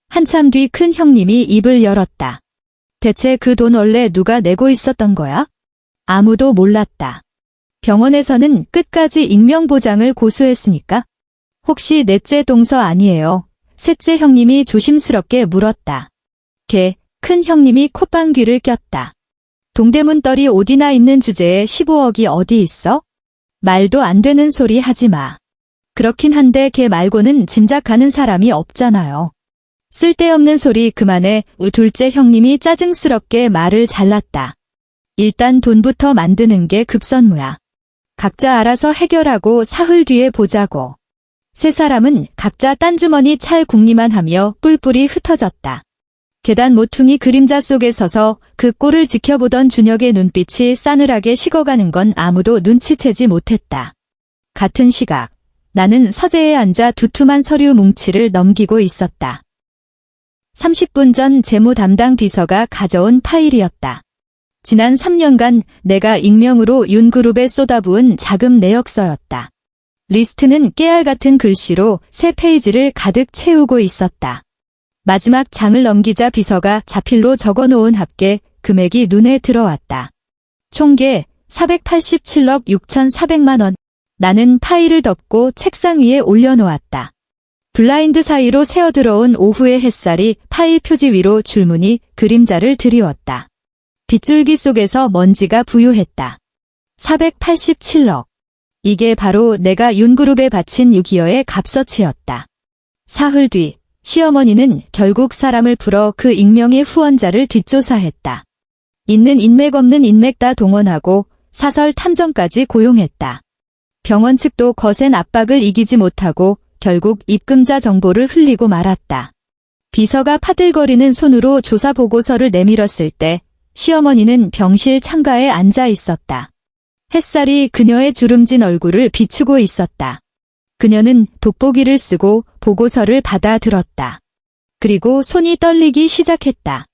한참 뒤 큰 형님이 입을 열었다. 대체 그 돈 원래 누가 내고 있었던 거야? 아무도 몰랐다. 병원에서는 끝까지 익명보장을 고수했으니까? 혹시 넷째 동서 아니에요? 셋째 형님이 조심스럽게 물었다. 큰 형님이 콧방귀를 꼈다. 동대문떨이 옷이나 입는 주제에 15억이 어디 있어? 말도 안 되는 소리 하지 마. 그렇긴 한데 걔 말고는 진작 가는 사람이 없잖아요. 쓸데없는 소리 그만해. 둘째 형님이 짜증스럽게 말을 잘랐다. 일단 돈부터 만드는 게 급선무야. 각자 알아서 해결하고 사흘 뒤에 보자고. 세 사람은 각자 딴 주머니 찰 궁리만 하며 뿔뿔이 흩어졌다. 계단 모퉁이 그림자 속에 서서 그 꼴을 지켜보던 준혁의 눈빛이 싸늘하게 식어가는 건 아무도 눈치채지 못했다. 같은 시각, 나는 서재에 앉아 두툼한 서류 뭉치를 넘기고 있었다. 30분 전 재무 담당 비서가 가져온 파일이었다. 지난 3년간 내가 익명으로 윤그룹에 쏟아부은 자금 내역서였다. 리스트는 깨알 같은 글씨로 3페이지를 가득 채우고 있었다. 마지막 장을 넘기자 비서가 자필로 적어놓은 합계 금액이 눈에 들어왔다. 총계 487억 6,400만 원. 나는 파일을 덮고 책상 위에 올려놓았다. 블라인드 사이로 새어들어온 오후의 햇살이 파일 표지 위로 줄무늬 그림자를 드리웠다. 빗줄기 속에서 먼지가 부유했다. 487억. 이게 바로 내가 윤그룹에 바친 6.25의 값어치였다. 사흘 뒤 시어머니는 결국 사람을 풀어 그 익명의 후원자를 뒷조사했다. 있는 인맥 없는 인맥 다 동원하고 사설 탐정까지 고용했다. 병원 측도 거센 압박을 이기지 못하고 결국 입금자 정보를 흘리고 말았다. 비서가 파들거리는 손으로 조사 보고서를 내밀었을 때 시어머니는 병실 창가에 앉아 있었다. 햇살이 그녀의 주름진 얼굴을 비추고 있었다. 그녀는 돋보기를 쓰고 보고서를 받아들었다. 그리고 손이 떨리기 시작했다.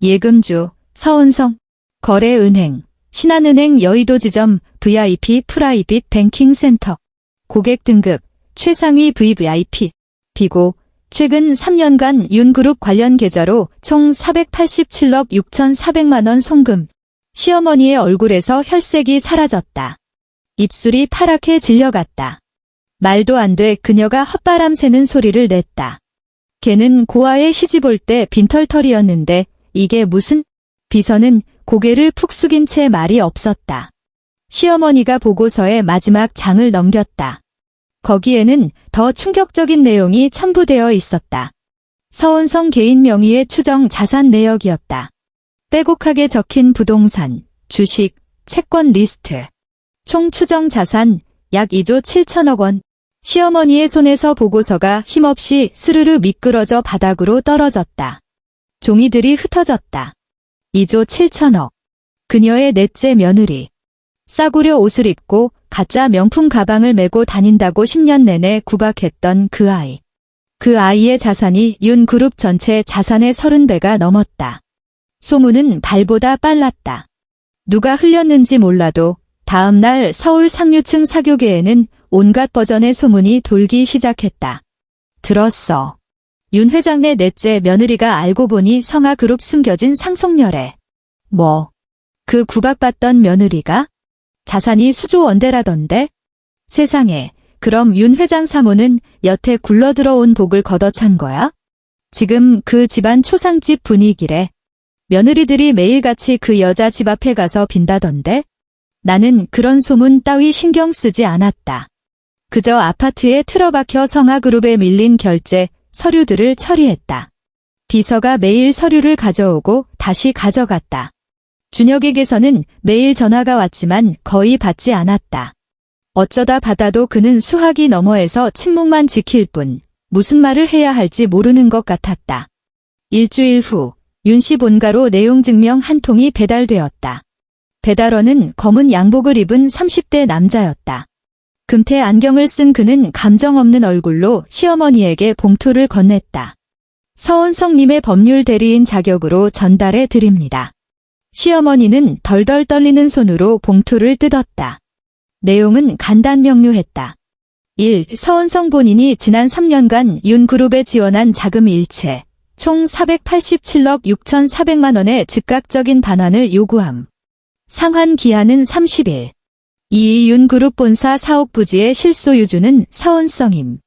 예금주, 서은성, 거래은행, 신한은행 여의도 지점 VIP 프라이빗 뱅킹 센터. 고객 등급 최상위 VVIP. 비고 최근 3년간 윤그룹 관련 계좌로 총 487억 6,400만 원 송금. 시어머니의 얼굴에서 혈색이 사라졌다. 입술이 파랗게 질려갔다. 말도 안 돼 그녀가 헛바람 새는 소리를 냈다. 걔는 고아에 시집올 때 빈털털이었는데 이게 무슨? 비서는 고개를 푹 숙인 채 말이 없었다. 시어머니가 보고서의 마지막 장을 넘겼다. 거기에는 더 충격적인 내용이 첨부되어 있었다. 서은성 개인 명의의 추정 자산 내역이었다. 빼곡하게 적힌 부동산, 주식, 채권 리스트. 총 추정 자산 약 2조 7천억 원. 시어머니의 손에서 보고서가 힘없이 스르르 미끄러져 바닥으로 떨어졌다. 종이들이 흩어졌다. 2조 7천억. 그녀의 넷째 며느리. 싸구려 옷을 입고 가짜 명품 가방을 메고 다닌다고 10년 내내 구박했던 그 아이. 그 아이의 자산이 윤그룹 전체 자산의 30배가 넘었다. 소문은 발보다 빨랐다. 누가 흘렸는지 몰라도 다음 날 서울 상류층 사교계에는 온갖 버전의 소문이 돌기 시작했다. 들었어. 윤 회장네 넷째 며느리가 알고 보니 성아그룹 숨겨진 상속녀래. 뭐? 그 구박받던 며느리가? 자산이 수조 원대라던데? 세상에, 그럼 윤 회장 사모는 여태 굴러들어온 복을 걷어찬 거야? 지금 그 집안 초상집 분위기래. 며느리들이 매일같이 그 여자 집 앞에 가서 빈다던데? 나는 그런 소문 따위 신경 쓰지 않았다. 그저 아파트에 틀어박혀 성아그룹에 밀린 결제, 서류들을 처리했다. 비서가 매일 서류를 가져오고 다시 가져갔다. 준혁에게서는 매일 전화가 왔지만 거의 받지 않았다. 어쩌다 받아도 그는 수화기 너머에서 침묵만 지킬 뿐 무슨 말을 해야 할지 모르는 것 같았다. 일주일 후 윤 씨 본가로 내용 증명 한 통이 배달되었다. 배달원은 검은 양복을 입은 30대 남자였다. 금태 안경을 쓴 그는 감정 없는 얼굴로 시어머니에게 봉투를 건넸다. 서은성님의 법률 대리인 자격으로 전달해 드립니다. 시어머니는 덜덜 떨리는 손으로 봉투를 뜯었다. 내용은 간단 명료했다. 1. 서은성 본인이 지난 3년간 윤그룹에 지원한 자금 일체, 총 487억 6,400만 원의 즉각적인 반환을 요구함. 상환 기한은 30일. 2. 윤그룹 본사 사옥 부지의 실소유주는 서은성임.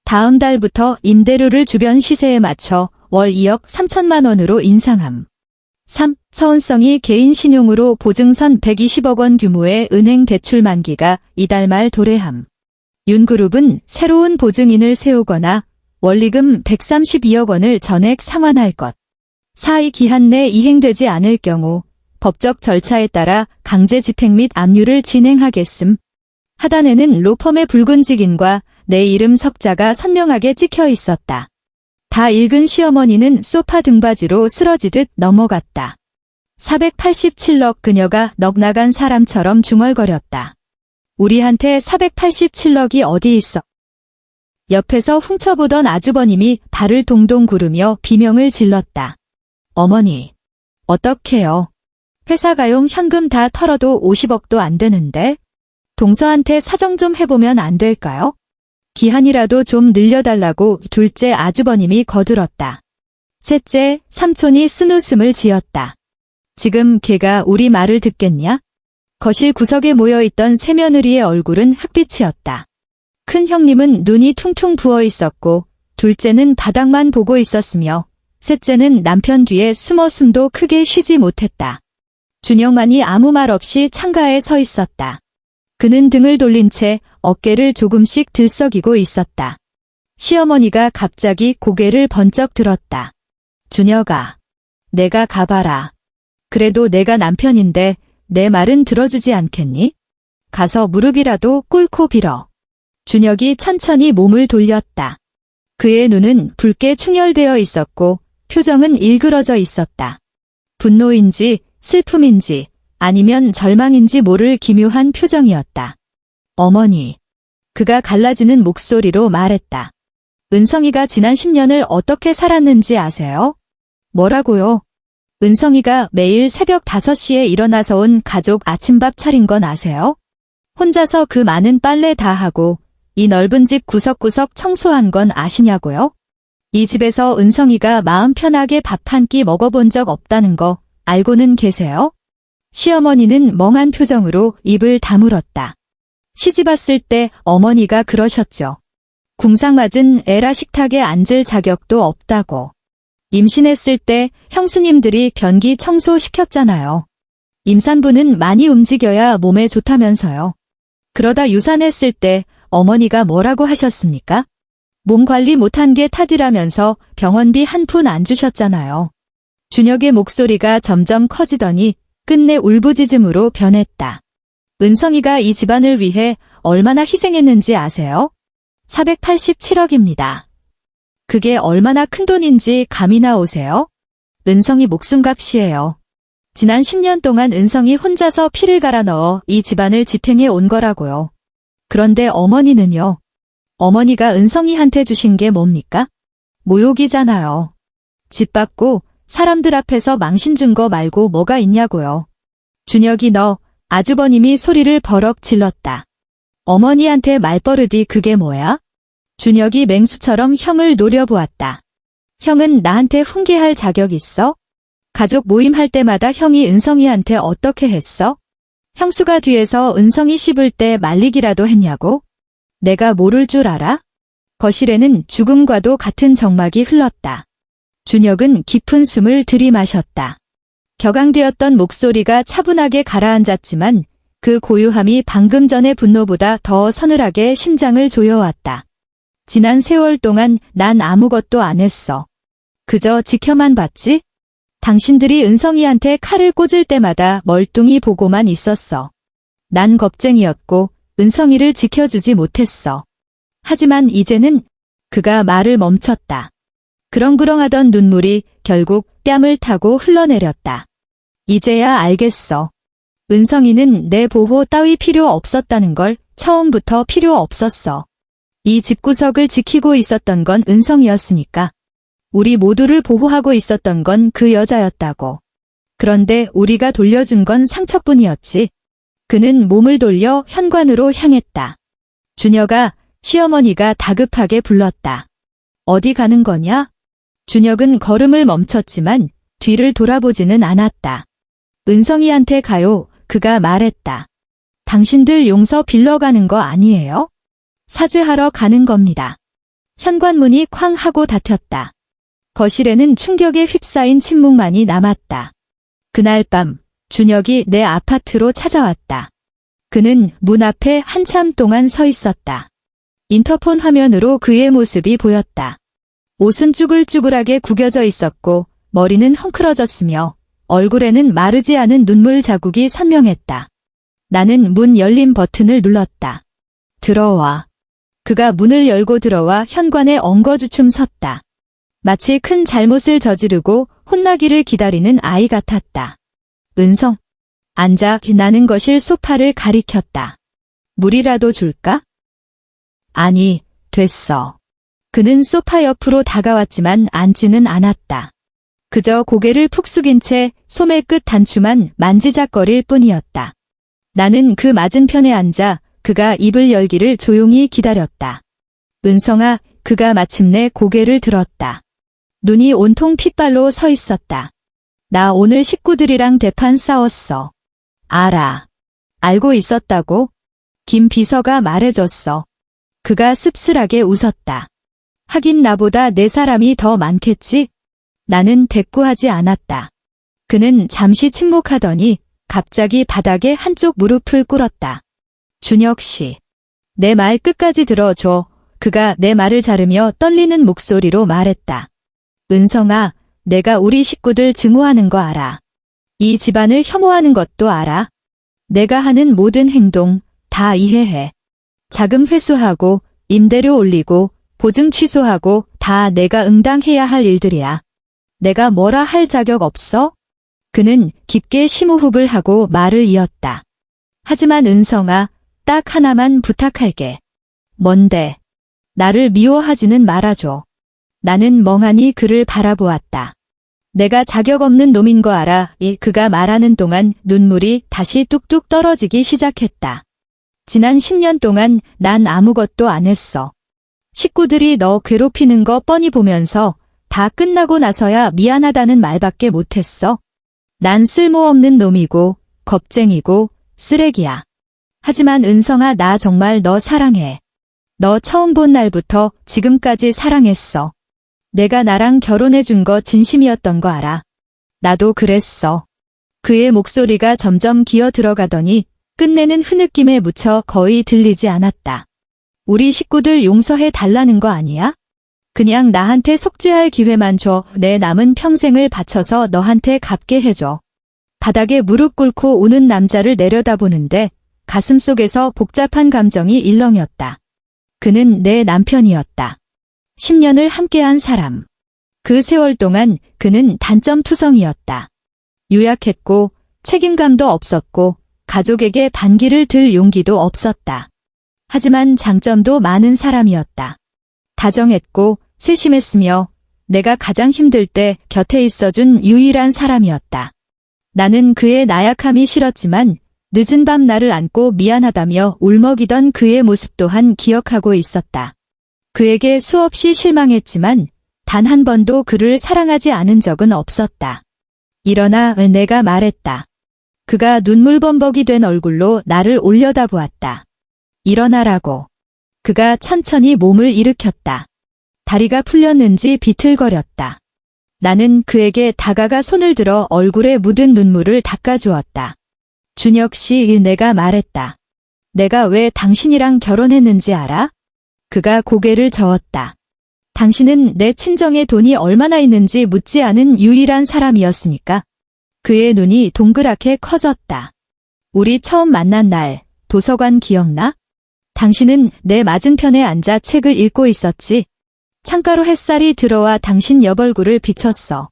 다음 달부터 임대료를 주변 시세에 맞춰 월 2억 3천만 원으로 인상함. 3. 서은성이 개인 신용으로 보증선 120억 원 규모의 은행 대출 만기가 이달 말 도래함. 윤그룹은 새로운 보증인을 세우거나 원리금 132억 원을 전액 상환할 것. 4. 이 기한 내 이행되지 않을 경우 법적 절차에 따라 강제 집행 및 압류를 진행하겠음. 하단에는 로펌의 붉은 직인과 내 이름 석자가 선명하게 찍혀 있었다. 다 읽은 시어머니는 소파 등받이로 쓰러지듯 넘어갔다. 487억 그녀가 넋나간 사람처럼 중얼거렸다. 우리한테 487억이 어디 있어? 옆에서 훔쳐보던 아주버님이 발을 동동 구르며 비명을 질렀다. 어머니, 어떡해요? 회사 가용 현금 다 털어도 50억도 안 되는데? 동서한테 사정 좀 해보면 안 될까요? 기한이라도 좀 늘려달라고 둘째 아주버님이 거들었다. 셋째, 삼촌이 쓴웃음을 지었다. 지금 걔가 우리 말을 듣겠냐? 거실 구석에 모여있던 새며느리의 얼굴은 흑빛이었다. 큰 형님은 눈이 퉁퉁 부어 있었고 둘째는 바닥만 보고 있었으며 셋째는 남편 뒤에 숨어 숨도 크게 쉬지 못했다. 준영만이 아무 말 없이 창가에 서 있었다. 그는 등을 돌린 채 어깨를 조금씩 들썩이고 있었다. 시어머니가 갑자기 고개를 번쩍 들었다. 준혁아, 내가 가봐라. 그래도 내가 남편인데 내 말은 들어주지 않겠니? 가서 무릎이라도 꿇고 빌어. 준혁이 천천히 몸을 돌렸다. 그의 눈은 붉게 충혈되어 있었고 표정은 일그러져 있었다. 분노인지 슬픔인지 아니면 절망인지 모를 기묘한 표정이었다. 어머니. 그가 갈라지는 목소리로 말했다. 은성이가 지난 10년을 어떻게 살았는지 아세요? 뭐라고요? 은성이가 매일 새벽 5시에 일어나서 온 가족 아침밥 차린 건 아세요? 혼자서 그 많은 빨래 다 하고 이 넓은 집 구석구석 청소한 건 아시냐고요? 이 집에서 은성이가 마음 편하게 밥 한 끼 먹어본 적 없다는 거 알고는 계세요? 시어머니는 멍한 표정으로 입을 다물었다. 시집 왔을 때 어머니가 그러셨죠. 궁상맞은 애라 식탁에 앉을 자격도 없다고. 임신했을 때 형수님들이 변기 청소시켰잖아요. 임산부는 많이 움직여야 몸에 좋다면서요. 그러다 유산했을 때 어머니가 뭐라고 하셨습니까? 몸 관리 못한 게 탓이라면서 병원비 한 푼 안 주셨잖아요. 준혁의 목소리가 점점 커지더니 끝내 울부짖음으로 변했다. 은성이가 이 집안을 위해 얼마나 희생했는지 아세요? 487억입니다. 그게 얼마나 큰 돈인지 감이 나오세요? 은성이 목숨값이에요. 지난 10년 동안 은성이 혼자서 피를 갈아 넣어 이 집안을 지탱해 온 거라고요. 그런데 어머니는요? 어머니가 은성이한테 주신 게 뭡니까? 모욕이잖아요. 집 받고 사람들 앞에서 망신 준 거 말고 뭐가 있냐고요. 준혁이 너 아주버님이 소리를 버럭 질렀다. 어머니한테 말버릇이 그게 뭐야? 준혁이 맹수처럼 형을 노려보았다. 형은 나한테 훈계할 자격 있어? 가족 모임 할 때마다 형이 은성이한테 어떻게 했어? 형수가 뒤에서 은성이 씹을 때 말리기라도 했냐고? 내가 모를 줄 알아? 거실에는 죽음과도 같은 정막이 흘렀다. 준혁은 깊은 숨을 들이마셨다. 격앙되었던 목소리가 차분하게 가라앉았지만 그 고요함이 방금 전의 분노보다 더 서늘하게 심장을 조여왔다. 지난 세월 동안 난 아무것도 안 했어. 그저 지켜만 봤지? 당신들이 은성이한테 칼을 꽂을 때마다 멀뚱히 보고만 있었어. 난 겁쟁이였고 은성이를 지켜주지 못했어. 하지만 이제는 그가 말을 멈췄다. 그렁그렁하던 눈물이 결국 뺨을 타고 흘러내렸다. 이제야 알겠어. 은성이는 내 보호 따위 필요 없었다는 걸 처음부터 필요 없었어. 이 집구석을 지키고 있었던 건 은성이었으니까. 우리 모두를 보호하고 있었던 건 그 여자였다고. 그런데 우리가 돌려준 건 상처뿐이었지. 그는 몸을 돌려 현관으로 향했다. 준혁아, 시어머니가 다급하게 불렀다. 어디 가는 거냐? 준혁은 걸음을 멈췄지만 뒤를 돌아보지는 않았다. 은성이한테 가요, 그가 말했다. 당신들 용서 빌러가는 거 아니에요? 사죄하러 가는 겁니다. 현관문이 쾅 하고 닫혔다. 거실에는 충격에 휩싸인 침묵만이 남았다. 그날 밤 준혁이 내 아파트로 찾아왔다. 그는 문 앞에 한참 동안 서 있었다. 인터폰 화면으로 그의 모습이 보였다. 옷은 쭈글쭈글하게 구겨져 있었고 머리는 헝클어졌으며 얼굴에는 마르지 않은 눈물 자국이 선명했다. 나는 문 열림 버튼을 눌렀다. 들어와. 그가 문을 열고 들어와 현관에 엉거주춤 섰다. 마치 큰 잘못을 저지르고 혼나기를 기다리는 아이 같았다. 은성. 앉아. 나는 거실 소파를 가리켰다. 물이라도 줄까? 아니, 됐어. 그는 소파 옆으로 다가왔지만 앉지는 않았다. 그저 고개를 푹 숙인 채 소매 끝 단추만 만지작거릴 뿐이었다. 나는 그 맞은편에 앉아 그가 입을 열기를 조용히 기다렸다. 은성아, 그가 마침내 고개를 들었다. 눈이 온통 핏발로 서 있었다. 나 오늘 식구들이랑 대판 싸웠어. 알아. 알고 있었다고? 김 비서가 말해줬어. 그가 씁쓸하게 웃었다. 하긴 나보다 내 사람이 더 많겠지? 나는 대꾸하지 않았다. 그는 잠시 침묵하더니 갑자기 바닥에 한쪽 무릎을 꿇었다. 준혁 씨. 내 말 끝까지 들어줘. 그가 내 말을 자르며 떨리는 목소리로 말했다. 은성아, 내가 우리 식구들 증오하는 거 알아. 이 집안을 혐오하는 것도 알아. 내가 하는 모든 행동 다 이해해. 자금 회수하고 임대료 올리고 보증 취소하고 다 내가 응당해야 할 일들이야. 내가 뭐라 할 자격 없어? 그는 깊게 심호흡을 하고 말을 이었다. 하지만 은성아, 딱 하나만 부탁할게. 뭔데? 나를 미워하지는 말아줘. 나는 멍하니 그를 바라보았다. 내가 자격 없는 놈인 거 알아. 그가 말하는 동안 눈물이 다시 뚝뚝 떨어지기 시작했다. 지난 10년 동안 난 아무것도 안 했어. 식구들이 너 괴롭히는 거 뻔히 보면서 다 끝나고 나서야 미안하다는 말밖에 못했어. 난 쓸모없는 놈이고 겁쟁이고 쓰레기야. 하지만 은성아, 나 정말 너 사랑해. 너 처음 본 날부터 지금까지 사랑했어. 내가 나랑 결혼해준 거 진심이었던 거 알아. 나도 그랬어. 그의 목소리가 점점 기어 들어가더니 끝내는 흐느낌에 묻혀 거의 들리지 않았다. 우리 식구들 용서해 달라는 거 아니야? 그냥 나한테 속죄할 기회만 줘. 내 남은 평생을 바쳐서 너한테 갚게 해줘. 바닥에 무릎 꿇고 우는 남자를 내려다보는데 가슴속에서 복잡한 감정이 일렁였다. 그는 내 남편이었다. 10년을 함께한 사람. 그 세월 동안 그는 단점투성이었다. 유약했고 책임감도 없었고 가족에게 반기를 들 용기도 없었다. 하지만 장점도 많은 사람이었다. 다정했고 세심했으며 내가 가장 힘들 때 곁에 있어준 유일한 사람이었다. 나는 그의 나약함이 싫었지만 늦은 밤 나를 안고 미안하다며 울먹이던 그의 모습 또한 기억하고 있었다. 그에게 수없이 실망했지만 단 한 번도 그를 사랑하지 않은 적은 없었다. 일어나, 내가 말했다. 그가 눈물범벅이 된 얼굴로 나를 올려다보았다. 일어나라고. 그가 천천히 몸을 일으켰다. 다리가 풀렸는지 비틀거렸다. 나는 그에게 다가가 손을 들어 얼굴에 묻은 눈물을 닦아주었다. 준혁 씨, 내가 말했다. 내가 왜 당신이랑 결혼했는지 알아? 그가 고개를 저었다. 당신은 내 친정에 돈이 얼마나 있는지 묻지 않은 유일한 사람이었으니까. 그의 눈이 동그랗게 커졌다. 우리 처음 만난 날, 도서관 기억나? 당신은 내 맞은편에 앉아 책을 읽고 있었지. 창가로 햇살이 들어와 당신 옆얼굴을 비췄어.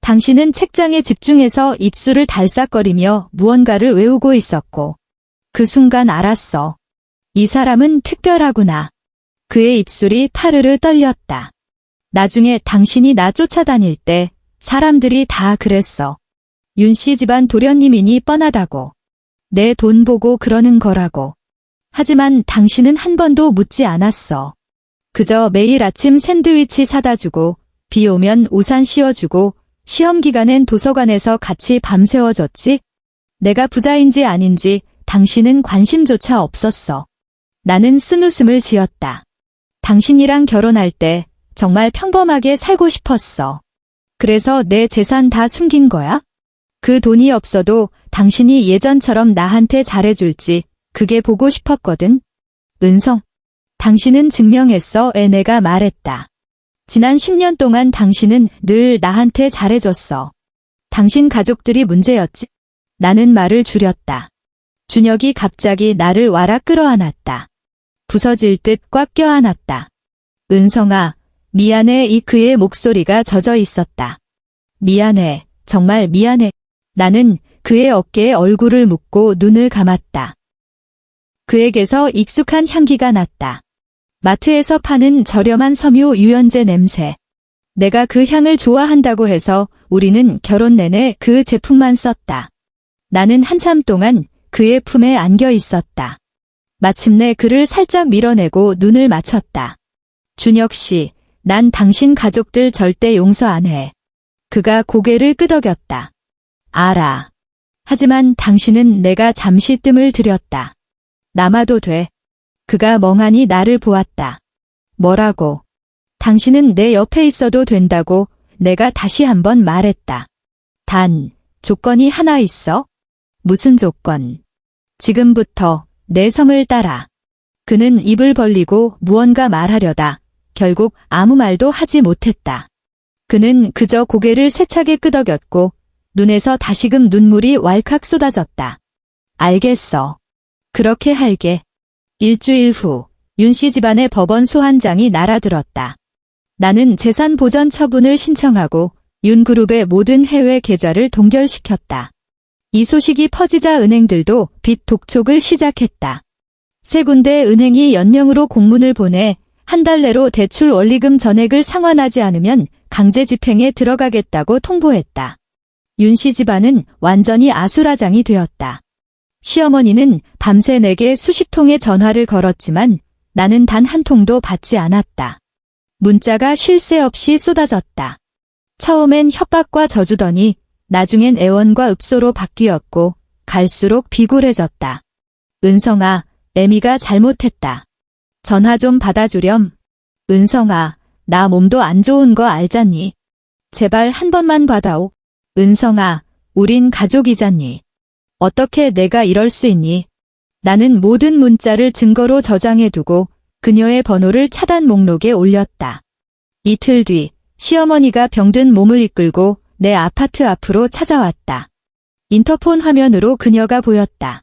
당신은 책장에 집중해서 입술을 달싹거리며 무언가를 외우고 있었고. 그 순간 알았어. 이 사람은 특별하구나. 그의 입술이 파르르 떨렸다. 나중에 당신이 나 쫓아다닐 때 사람들이 다 그랬어. 윤 씨 집안 도련님이니 뻔하다고. 내 돈 보고 그러는 거라고. 하지만 당신은 한 번도 묻지 않았어. 그저 매일 아침 샌드위치 사다 주고 비 오면 우산 씌워주고 시험 기간엔 도서관에서 같이 밤새워줬지. 내가 부자인지 아닌지 당신은 관심조차 없었어. 나는 쓴웃음을 지었다. 당신이랑 결혼할 때 정말 평범하게 살고 싶었어. 그래서 내 재산 다 숨긴 거야? 그 돈이 없어도 당신이 예전처럼 나한테 잘해줄지 그게 보고 싶었거든. 은성, 당신은 증명했어. 내가 말했다. 지난 10년 동안 당신은 늘 나한테 잘해줬어. 당신 가족들이 문제였지. 나는 말을 줄였다. 준혁이 갑자기 나를 와라 끌어안았다. 부서질 듯 꽉 껴안았다. 은성아, 미안해. 그의 목소리가 젖어 있었다. 미안해. 정말 미안해. 나는 그의 어깨에 얼굴을 묻고 눈을 감았다. 그에게서 익숙한 향기가 났다. 마트에서 파는 저렴한 섬유 유연제 냄새. 내가 그 향을 좋아한다고 해서 우리는 결혼 내내 그 제품만 썼다. 나는 한참 동안 그의 품에 안겨 있었다. 마침내 그를 살짝 밀어내고 눈을 맞췄다. 준혁 씨, 난 당신 가족들 절대 용서 안 해. 그가 고개를 끄덕였다. 알아. 하지만 당신은 내가 잠시 뜸을 들였다. 남아도 돼. 그가 멍하니 나를 보았다. 뭐라고? 당신은 내 옆에 있어도 된다고 내가 다시 한번 말했다. 단, 조건이 하나 있어. 무슨 조건? 지금부터 내 성을 따라. 그는 입을 벌리고 무언가 말하려다 결국 아무 말도 하지 못했다. 그는 그저 고개를 세차게 끄덕였고 눈에서 다시금 눈물이 왈칵 쏟아졌다. 알겠어. 그렇게 할게. 일주일 후 윤 씨 집안의 법원 소환장이 날아들었다. 나는 재산 보전 처분을 신청하고 윤그룹의 모든 해외 계좌를 동결시켰다. 이 소식이 퍼지자 은행들도 빚 독촉을 시작했다. 세 군데 은행이 연명으로 공문을 보내 한 달 내로 대출 원리금 전액을 상환하지 않으면 강제 집행에 들어가겠다고 통보했다. 윤 씨 집안은 완전히 아수라장이 되었다. 시어머니는 밤새 내게 수십 통의 전화를 걸었지만 나는 단 한 통도 받지 않았다. 문자가 쉴 새 없이 쏟아졌다. 처음엔 협박과 저주더니 나중엔 애원과 읍소로 바뀌었고 갈수록 비굴해졌다. 은성아, 애미가 잘못했다. 전화 좀 받아주렴. 은성아, 나 몸도 안 좋은 거 알잖니. 제발 한 번만 받아오. 은성아, 우린 가족이잖니. 어떻게 내가 이럴 수 있니? 나는 모든 문자를 증거로 저장해두고 그녀의 번호를 차단 목록에 올렸다. 이틀 뒤 시어머니가 병든 몸을 이끌고 내 아파트 앞으로 찾아왔다. 인터폰 화면으로 그녀가 보였다.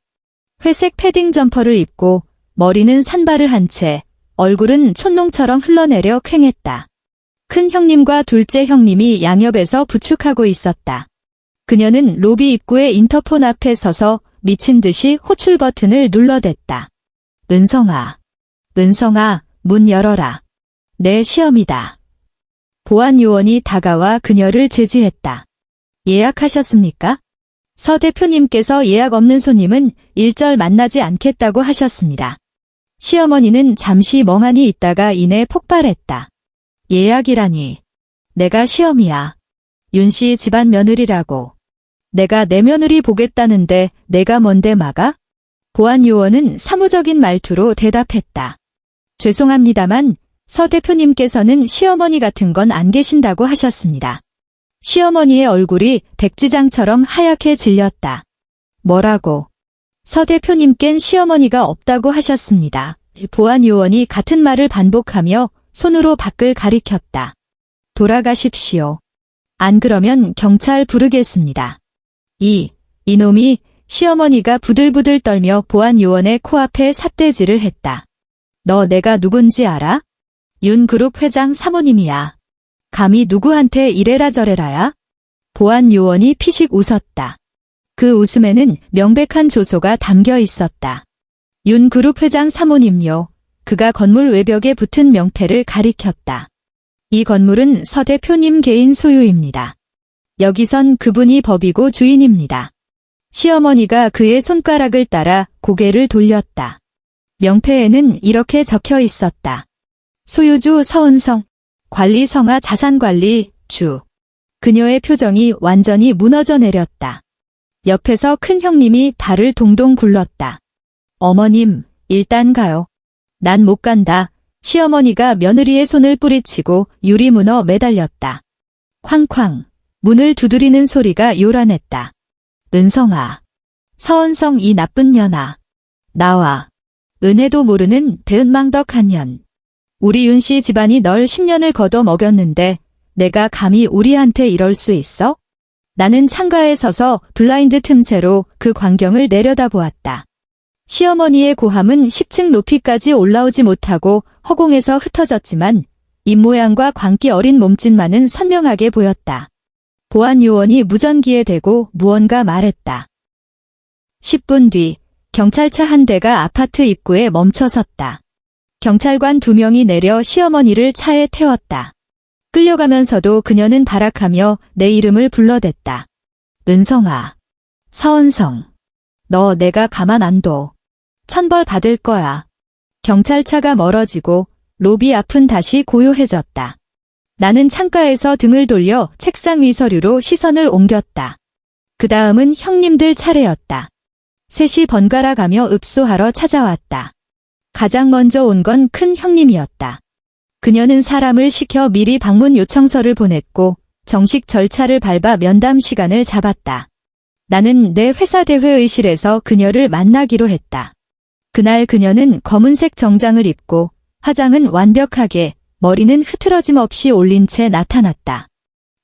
회색 패딩 점퍼를 입고 머리는 산발을 한 채 얼굴은 촛농처럼 흘러내려 퀭했다. 큰 형님과 둘째 형님이 양옆에서 부축하고 있었다. 그녀는 로비 입구의 인터폰 앞에 서서 미친 듯이 호출 버튼을 눌러댔다. 은성아, 은성아, 문 열어라. 내 시험이다. 보안 요원이 다가와 그녀를 제지했다. 예약하셨습니까? 서 대표님께서 예약 없는 손님은 일절 만나지 않겠다고 하셨습니다. 시어머니는 잠시 멍하니 있다가 이내 폭발했다. 예약이라니. 내가 시험이야. 윤 씨 집안 며느리라고. 내가 내 며느리 보겠다는데 내가 뭔데 막아? 보안 요원은 사무적인 말투로 대답했다. 죄송합니다만 서 대표님께서는 시어머니 같은 건 안 계신다고 하셨습니다. 시어머니의 얼굴이 백지장처럼 하얗게 질렸다. 뭐라고? 서 대표님껜 시어머니가 없다고 하셨습니다. 보안 요원이 같은 말을 반복하며 손으로 밖을 가리켰다. 돌아가십시오. 안 그러면 경찰 부르겠습니다. 이놈이 시어머니가 부들부들 떨며 보안 요원의 코앞에 삿대질을 했다. 너 내가 누군지 알아? 윤그룹 회장 사모님이야. 감히 누구한테 이래라 저래라야? 보안 요원이 피식 웃었다. 그 웃음에는 명백한 조소가 담겨 있었다. 윤그룹 회장 사모님요. 그가 건물 외벽에 붙은 명패를 가리켰다. 이 건물은 서 대표님 개인 소유입니다. 여기선 그분이 법이고 주인입니다. 시어머니가 그의 손가락을 따라 고개를 돌렸다. 명패에는 이렇게 적혀 있었다. 소유주 서은성, 관리 성아 자산관리 주. 그녀의 표정이 완전히 무너져 내렸다. 옆에서 큰 형님이 발을 동동 굴렀다. 어머님, 일단 가요. 난 못 간다. 시어머니가 며느리의 손을 뿌리치고 유리문어 매달렸다. 쾅쾅, 문을 두드리는 소리가 요란했다. 은성아, 서은성 이 나쁜 년아. 나와. 은혜도 모르는 배은망덕한 년. 우리 윤씨 집안이 널 10년을 걷어 먹였는데 내가 감히 우리한테 이럴 수 있어? 나는 창가에 서서 블라인드 틈새로 그 광경을 내려다보았다. 시어머니의 고함은 10층 높이까지 올라오지 못하고 허공에서 흩어졌지만 입모양과 광기 어린 몸짓만은 선명하게 보였다. 보안 요원이 무전기에 대고 무언가 말했다. 10분 뒤 경찰차 한 대가 아파트 입구에 멈춰섰다. 경찰관 2명이 내려 시어머니를 차에 태웠다. 끌려가면서도 그녀는 발악하며 내 이름을 불러댔다. 은성아, 서은성, 너 내가 가만 안 둬. 천벌 받을 거야. 경찰차가 멀어지고 로비 앞은 다시 고요해졌다. 나는 창가에서 등을 돌려 책상 위 서류로 시선을 옮겼다. 그 다음은 형님들 차례였다. 셋이 번갈아 가며 읍소하러 찾아왔다. 가장 먼저 온 건 큰 형님이었다. 그녀는 사람을 시켜 미리 방문 요청서를 보냈고 정식 절차를 밟아 면담 시간을 잡았다. 나는 내 회사 대회의실에서 그녀를 만나기로 했다. 그날 그녀는 검은색 정장을 입고 화장은 완벽하게, 머리는 흐트러짐 없이 올린 채 나타났다.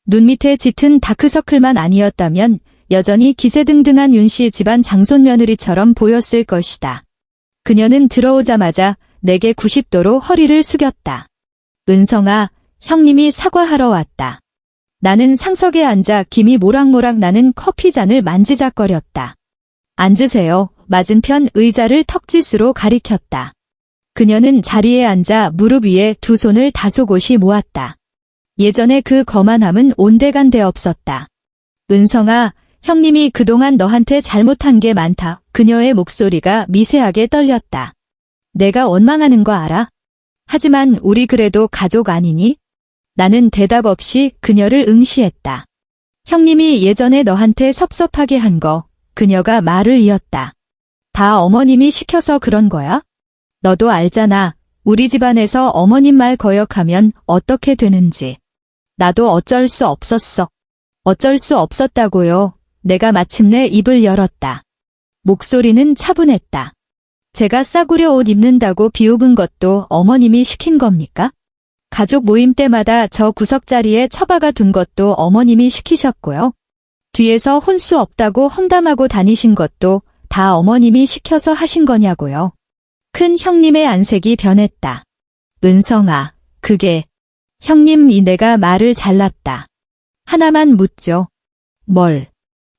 눈 밑에 짙은 다크서클만 아니었다면 여전히 기세등등한 윤씨 집안 장손 며느리처럼 보였을 것이다. 그녀는 들어오자마자 내게 90도로 허리를 숙였다. 은성아, 형님이 사과하러 왔다. 나는 상석에 앉아 김이 모락모락 나는 커피잔을 만지작거렸다. 앉으세요. 맞은편 의자를 턱짓으로 가리켰다. 그녀는 자리에 앉아 무릎 위에 두 손을 다소곳이 모았다. 예전에 그 거만함은 온데간데 없었다. 은성아, 형님이 그동안 너한테 잘못한 게 많다. 그녀의 목소리가 미세하게 떨렸다. 내가 원망하는 거 알아? 하지만 우리 그래도 가족 아니니? 나는 대답 없이 그녀를 응시했다. 형님이 예전에 너한테 섭섭하게 한 거, 그녀가 말을 이었다. 다 어머님이 시켜서 그런 거야? 너도 알잖아. 우리 집안에서 어머님 말 거역하면 어떻게 되는지. 나도 어쩔 수 없었어. 어쩔 수 없었다고요. 내가 마침내 입을 열었다. 목소리는 차분했다. 제가 싸구려 옷 입는다고 비웃은 것도 어머님이 시킨 겁니까? 가족 모임 때마다 저 구석자리에 처박아 둔 것도 어머님이 시키셨고요. 뒤에서 혼수 없다고 험담하고 다니신 것도 다 어머님이 시켜서 하신 거냐고요. 큰 형님의 안색이 변했다. 은성아, 그게... 형님, 내가 말을 잘랐다. 하나만 묻죠. 뭘?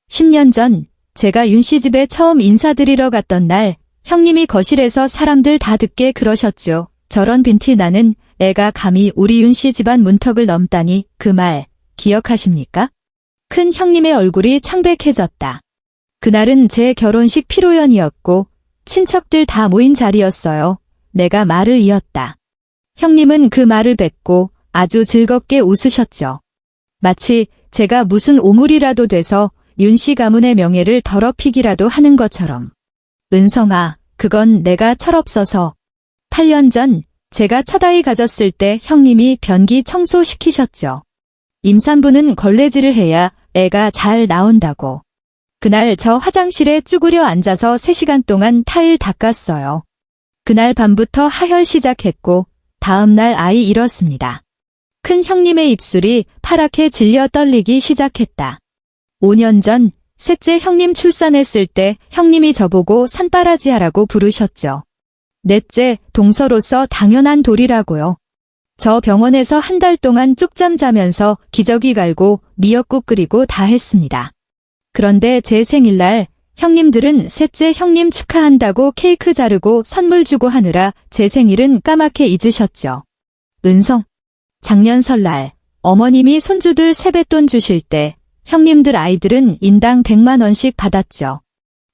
10년 전 제가 윤 씨 집에 처음 인사드리러 갔던 날 형님이 거실에서 사람들 다 듣게 그러셨죠. 저런 빈티 나는 애가 감히 우리 윤 씨 집안 문턱을 넘다니. 그 말 기억하십니까? 큰 형님의 얼굴이 창백해졌다. 그날은 제 결혼식 피로연이었고 친척들 다 모인 자리였어요. 내가 말을 이었다. 형님은 그 말을 뱉고 아주 즐겁게 웃으셨죠. 마치 제가 무슨 오물이라도 돼서 윤 씨 가문의 명예를 더럽히기라도 하는 것처럼. 은성아, 그건 내가 철없어서. 8년 전 제가 첫 아이 가졌을 때 형님이 변기 청소시키셨죠. 임산부는 걸레질을 해야 애가 잘 나온다고. 그날 저 화장실에 쭈그려 앉아서 3시간 동안 타일 닦았어요. 그날 밤부터 하혈 시작했고 다음날 아이 잃었습니다. 큰 형님의 입술이 파랗게 질려 떨리기 시작했다. 5년 전 셋째 형님 출산했을 때 형님이 저보고 산바라지 하라고 부르셨죠. 넷째, 동서로서 당연한 도리라고요. 저 병원에서 한 달 동안 쪽잠 자면서 기저귀 갈고 미역국 끓이고 다 했습니다. 그런데 제 생일날 형님들은 셋째 형님 축하한다고 케이크 자르고 선물 주고 하느라 제 생일은 까맣게 잊으셨죠. 은성, 작년 설날 어머님이 손주들 세뱃돈 주실 때 형님들 아이들은 인당 100만 원씩 받았죠.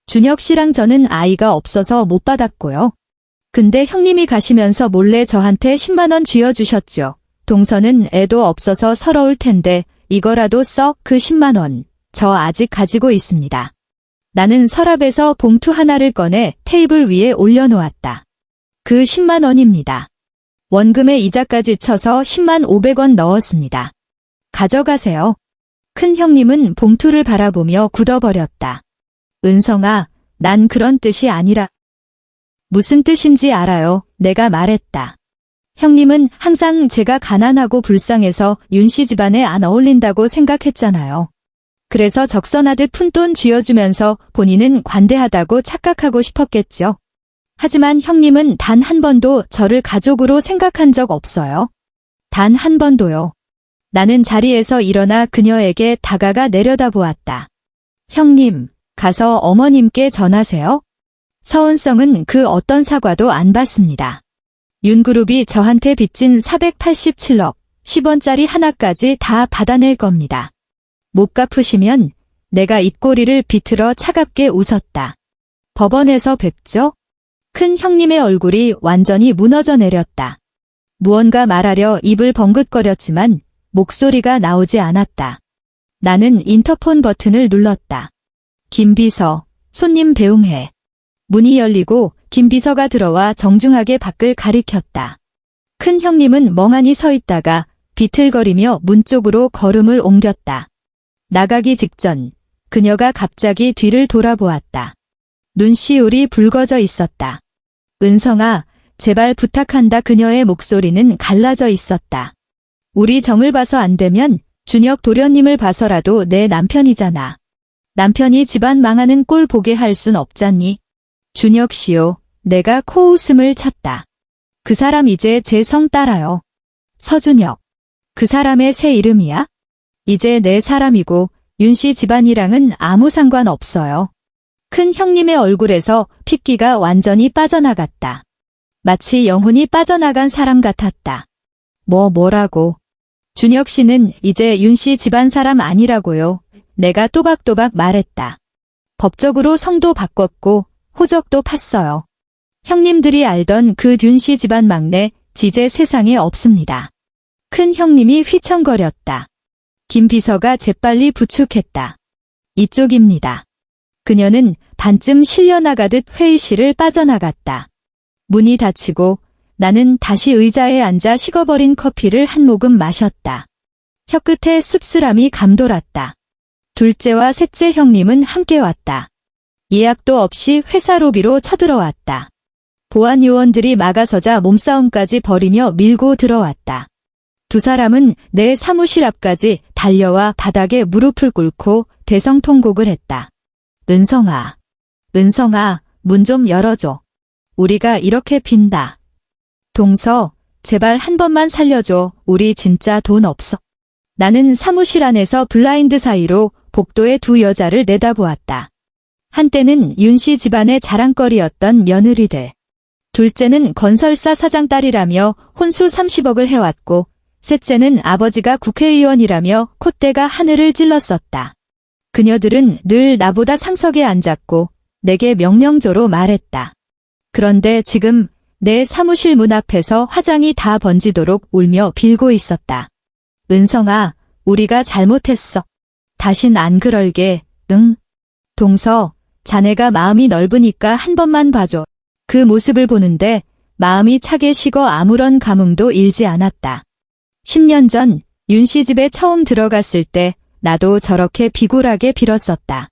준혁 씨랑 저는 아이가 없어서 못 받았고요. 근데 형님이 가시면서 몰래 저한테 10만 원 쥐어주셨죠. 동서는 애도 없어서 서러울 텐데 이거라도 썩 그 10만 원. 저 아직 가지고 있습니다. 나는 서랍에서 봉투 하나를 꺼내 테이블 위에 올려놓았다. 그 10만 원입니다. 원금에 이자까지 쳐서 10만 500원 넣었습니다. 가져가세요. 큰 형님은 봉투를 바라보며 굳어버렸다. 은성아, 난 그런 뜻이 아니라. 무슨 뜻인지 알아요. 내가 말했다. 형님은 항상 제가 가난하고 불쌍해서 윤 씨 집안에 안 어울린다고 생각했잖아요. 그래서 적선하듯 푼돈 쥐어주면서 본인은 관대하다고 착각하고 싶었겠죠. 하지만 형님은 단 한 번도 저를 가족으로 생각한 적 없어요. 단 한 번도요. 나는 자리에서 일어나 그녀에게 다가가 내려다보았다. 형님, 가서 어머님께 전하세요. 서은성은 그 어떤 사과도 안 받습니다. 윤그룹이 저한테 빚진 487억, 10원짜리 하나까지 다 받아낼 겁니다. 못 갚으시면 내가 입꼬리를 비틀어 차갑게 웃었다. 법원에서 뵙죠? 큰 형님의 얼굴이 완전히 무너져 내렸다. 무언가 말하려 입을 벙긋거렸지만 목소리가 나오지 않았다. 나는 인터폰 버튼을 눌렀다. 김비서, 손님 배웅해. 문이 열리고 김비서가 들어와 정중하게 밖을 가리켰다. 큰 형님은 멍하니 서 있다가 비틀거리며 문 쪽으로 걸음을 옮겼다. 나가기 직전 그녀가 갑자기 뒤를 돌아보았다. 눈시울이 붉어져 있었다. 은성아, 제발 부탁한다. 그녀의 목소리는 갈라져 있었다. 우리 정을 봐서 안 되면 준혁 도련님을 봐서라도 내 남편이잖아. 남편이 집안 망하는 꼴 보게 할 순 없잖니. 준혁 씨요. 내가 코웃음을 쳤다. 그 사람 이제 제 성 따라요. 서준혁. 그 사람의 새 이름이야? 이제 내 사람이고 윤 씨 집안이랑은 아무 상관 없어요. 큰 형님의 얼굴에서 핏기가 완전히 빠져나갔다. 마치 영혼이 빠져나간 사람 같았다. 뭐라고? 준혁 씨는 이제 윤 씨 집안 사람 아니라고요. 내가 또박또박 말했다. 법적으로 성도 바꿨고 호적도 팠어요. 형님들이 알던 그 윤 씨 집안 막내 지제 세상에 없습니다. 큰 형님이 휘청거렸다. 김 비서가 재빨리 부축했다. 이쪽입니다. 그녀는 반쯤 실려나가듯 회의실을 빠져나갔다. 문이 닫히고 나는 다시 의자에 앉아 식어버린 커피를 한 모금 마셨다. 혀끝에 씁쓸함이 감돌았다. 둘째와 셋째 형님은 함께 왔다. 예약도 없이 회사 로비로 쳐들어왔다. 보안 요원들이 막아서자 몸싸움까지 벌이며 밀고 들어왔다. 두 사람은 내 사무실 앞까지 달려와 바닥에 무릎을 꿇고 대성통곡을 했다. 은성아, 문 좀 열어줘. 우리가 이렇게 빈다. 동서, 제발 한 번만 살려줘. 우리 진짜 돈 없어. 나는 사무실 안에서 블라인드 사이로 복도의 두 여자를 내다보았다. 한때는 윤 씨 집안의 자랑거리였던 며느리들. 둘째는 건설사 사장 딸이라며 혼수 30억을 해왔고, 셋째는 아버지가 국회의원이라며 콧대가 하늘을 찔렀었다. 그녀들은 늘 나보다 상석에 앉았고 내게 명령조로 말했다. 그런데 지금 내 사무실 문 앞에서 화장이 다 번지도록 울며 빌고 있었다. 은성아, 우리가 잘못했어. 다신 안 그럴게, 응? 동서, 자네가 마음이 넓으니까 한 번만 봐줘. 그 모습을 보는데 마음이 차게 식어 아무런 감흥도 일지 않았다. 10년 전 윤 씨 집에 처음 들어갔을 때 나도 저렇게 비굴하게 빌었었다.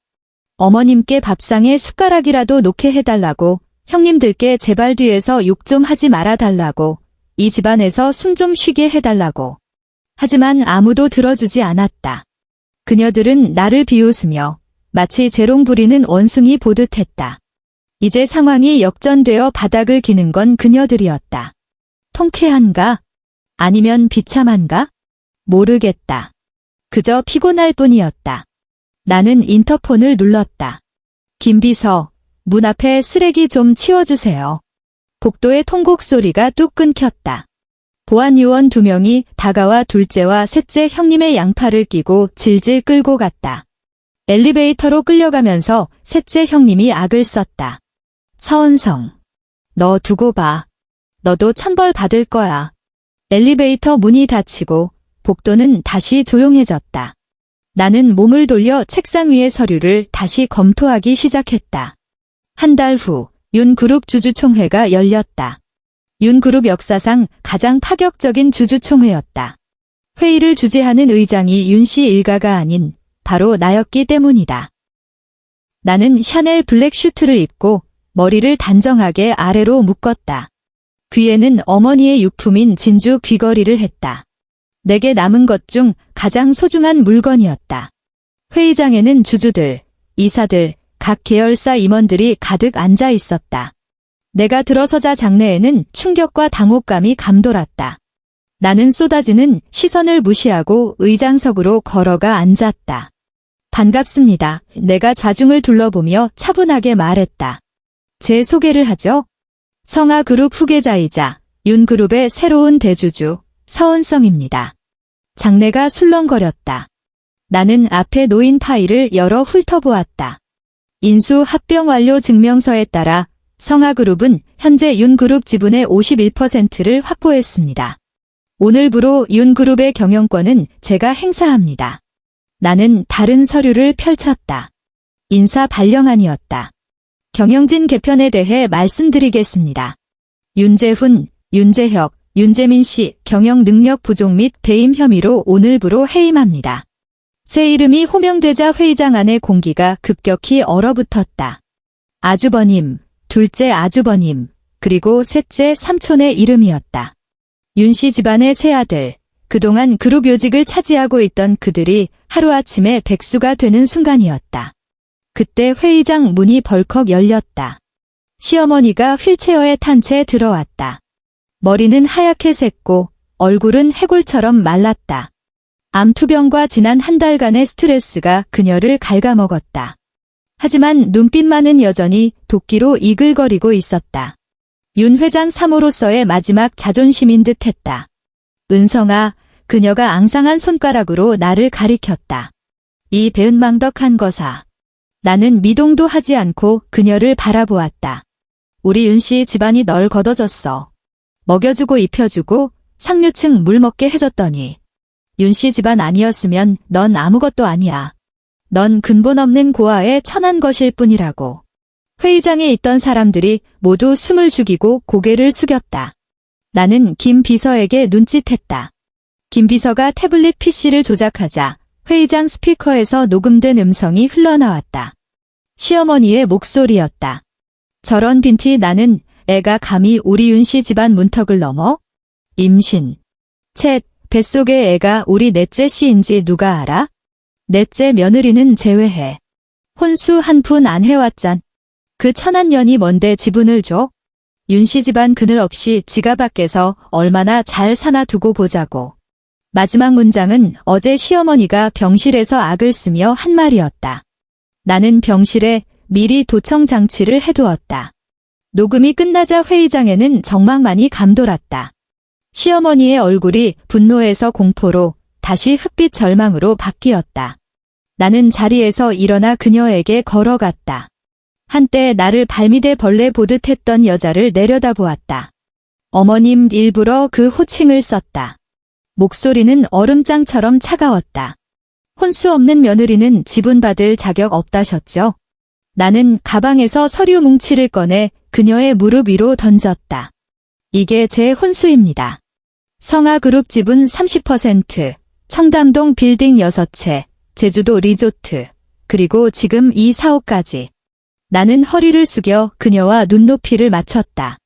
어머님께 밥상에 숟가락이라도 놓게 해달라고, 형님들께 제발 뒤에서 욕 좀 하지 말아달라고, 이 집안에서 숨 좀 쉬게 해달라고. 하지만 아무도 들어주지 않았다. 그녀들은 나를 비웃으며 마치 재롱 부리는 원숭이 보듯 했다. 이제 상황이 역전되어 바닥을 기는 건 그녀들이었다. 통쾌한가? 아니면 비참한가? 모르겠다. 그저 피곤할 뿐이었다. 나는 인터폰을 눌렀다. 김 비서, 문 앞에 쓰레기 좀 치워주세요. 복도의 통곡 소리가 뚝 끊겼다. 보안 요원 2명이 다가와 둘째와 셋째 형님의 양팔을 끼고 질질 끌고 갔다. 엘리베이터로 끌려가면서 셋째 형님이 악을 썼다. 서은성, 너 두고 봐. 너도 천벌 받을 거야. 엘리베이터 문이 닫히고 복도는 다시 조용해졌다. 나는 몸을 돌려 책상 위의 서류를 다시 검토하기 시작했다. 한 달 후 윤그룹 주주총회가 열렸다. 윤그룹 역사상 가장 파격적인 주주총회였다. 회의를 주재하는 의장이 윤씨 일가가 아닌 바로 나였기 때문이다. 나는 샤넬 블랙 슈트를 입고 머리를 단정하게 아래로 묶었다. 귀에는 어머니의 유품인 진주 귀걸이를 했다. 내게 남은 것 중 가장 소중한 물건이었다. 회의장에는 주주들, 이사들, 각 계열사 임원들이 가득 앉아 있었다. 내가 들어서자 장내에는 충격과 당혹감이 감돌았다. 나는 쏟아지는 시선을 무시하고 의장석으로 걸어가 앉았다. 반갑습니다. 내가 좌중을 둘러보며 차분하게 말했다. 제 소개를 하죠. 성아그룹 후계자이자 윤그룹의 새로운 대주주 서은성입니다. 장내가 술렁거렸다. 나는 앞에 놓인 파일을 열어 훑어보았다. 인수 합병 완료 증명서에 따라 성아그룹은 현재 윤그룹 지분의 51%를 확보했습니다. 오늘부로 윤그룹의 경영권은 제가 행사합니다. 나는 다른 서류를 펼쳤다. 인사 발령안이었다. 경영진 개편에 대해 말씀드리겠습니다. 윤재훈, 윤재혁, 윤재민 씨 경영 능력 부족 및 배임 혐의로 오늘부로 해임합니다. 새 이름이 호명되자 회의장 안의 공기가 급격히 얼어붙었다. 아주버님, 둘째 아주버님, 그리고 셋째 삼촌의 이름이었다. 윤씨 집안의 세 아들, 그동안 그룹 요직을 차지하고 있던 그들이 하루아침에 백수가 되는 순간이었다. 그때 회의장 문이 벌컥 열렸다. 시어머니가 휠체어에 탄 채 들어왔다. 머리는 하얗게 샜고 얼굴은 해골처럼 말랐다. 암투병과 지난 한 달간의 스트레스가 그녀를 갉아먹었다. 하지만 눈빛만은 여전히 도끼로 이글거리고 있었다. 윤 회장 사모로서의 마지막 자존심인 듯 했다. 은성아, 그녀가 앙상한 손가락으로 나를 가리켰다. 이 배은망덕한 거사. 나는 미동도 하지 않고 그녀를 바라보았다. 우리 윤씨 집안이 널 걷어줬어. 먹여주고 입혀주고 상류층 물 먹게 해줬더니 윤씨 집안 아니었으면 넌 아무것도 아니야. 넌 근본 없는 고아의 천한 것일 뿐이라고. 회의장에 있던 사람들이 모두 숨을 죽이고 고개를 숙였다. 나는 김 비서에게 눈짓했다. 김 비서가 태블릿 PC를 조작하자 회의장 스피커에서 녹음된 음성이 흘러나왔다. 시어머니의 목소리였다. 저런 빈티 나는 애가 감히 우리 윤씨 집안 문턱을 넘어? 임신. 쳇, 뱃속의 애가 우리 넷째 씨인지 누가 알아? 넷째 며느리는 제외해. 혼수 한 푼 안 해왔잖. 그 천한 년이 뭔데 지분을 줘? 윤씨 집안 그늘 없이 지가 밖에서 얼마나 잘 사나 두고 보자고. 마지막 문장은 어제 시어머니가 병실에서 악을 쓰며 한 말이었다. 나는 병실에 미리 도청 장치를 해두었다. 녹음이 끝나자 회의장에는 정막만이 감돌았다. 시어머니의 얼굴이 분노에서 공포로 다시 흑빛 절망으로 바뀌었다. 나는 자리에서 일어나 그녀에게 걸어갔다. 한때 나를 발밑에 벌레 보듯 했던 여자를 내려다보았다. 어머님 일부러 그 호칭을 썼다. 목소리는 얼음장처럼 차가웠다. 혼수 없는 며느리는 지분받을 자격 없다셨죠? 나는 가방에서 서류 뭉치를 꺼내 그녀의 무릎 위로 던졌다. 이게 제 혼수입니다. 성아그룹 지분 30%, 청담동 빌딩 6채, 제주도 리조트, 그리고 지금 이 사옥까지. 나는 허리를 숙여 그녀와 눈높이를 맞췄다.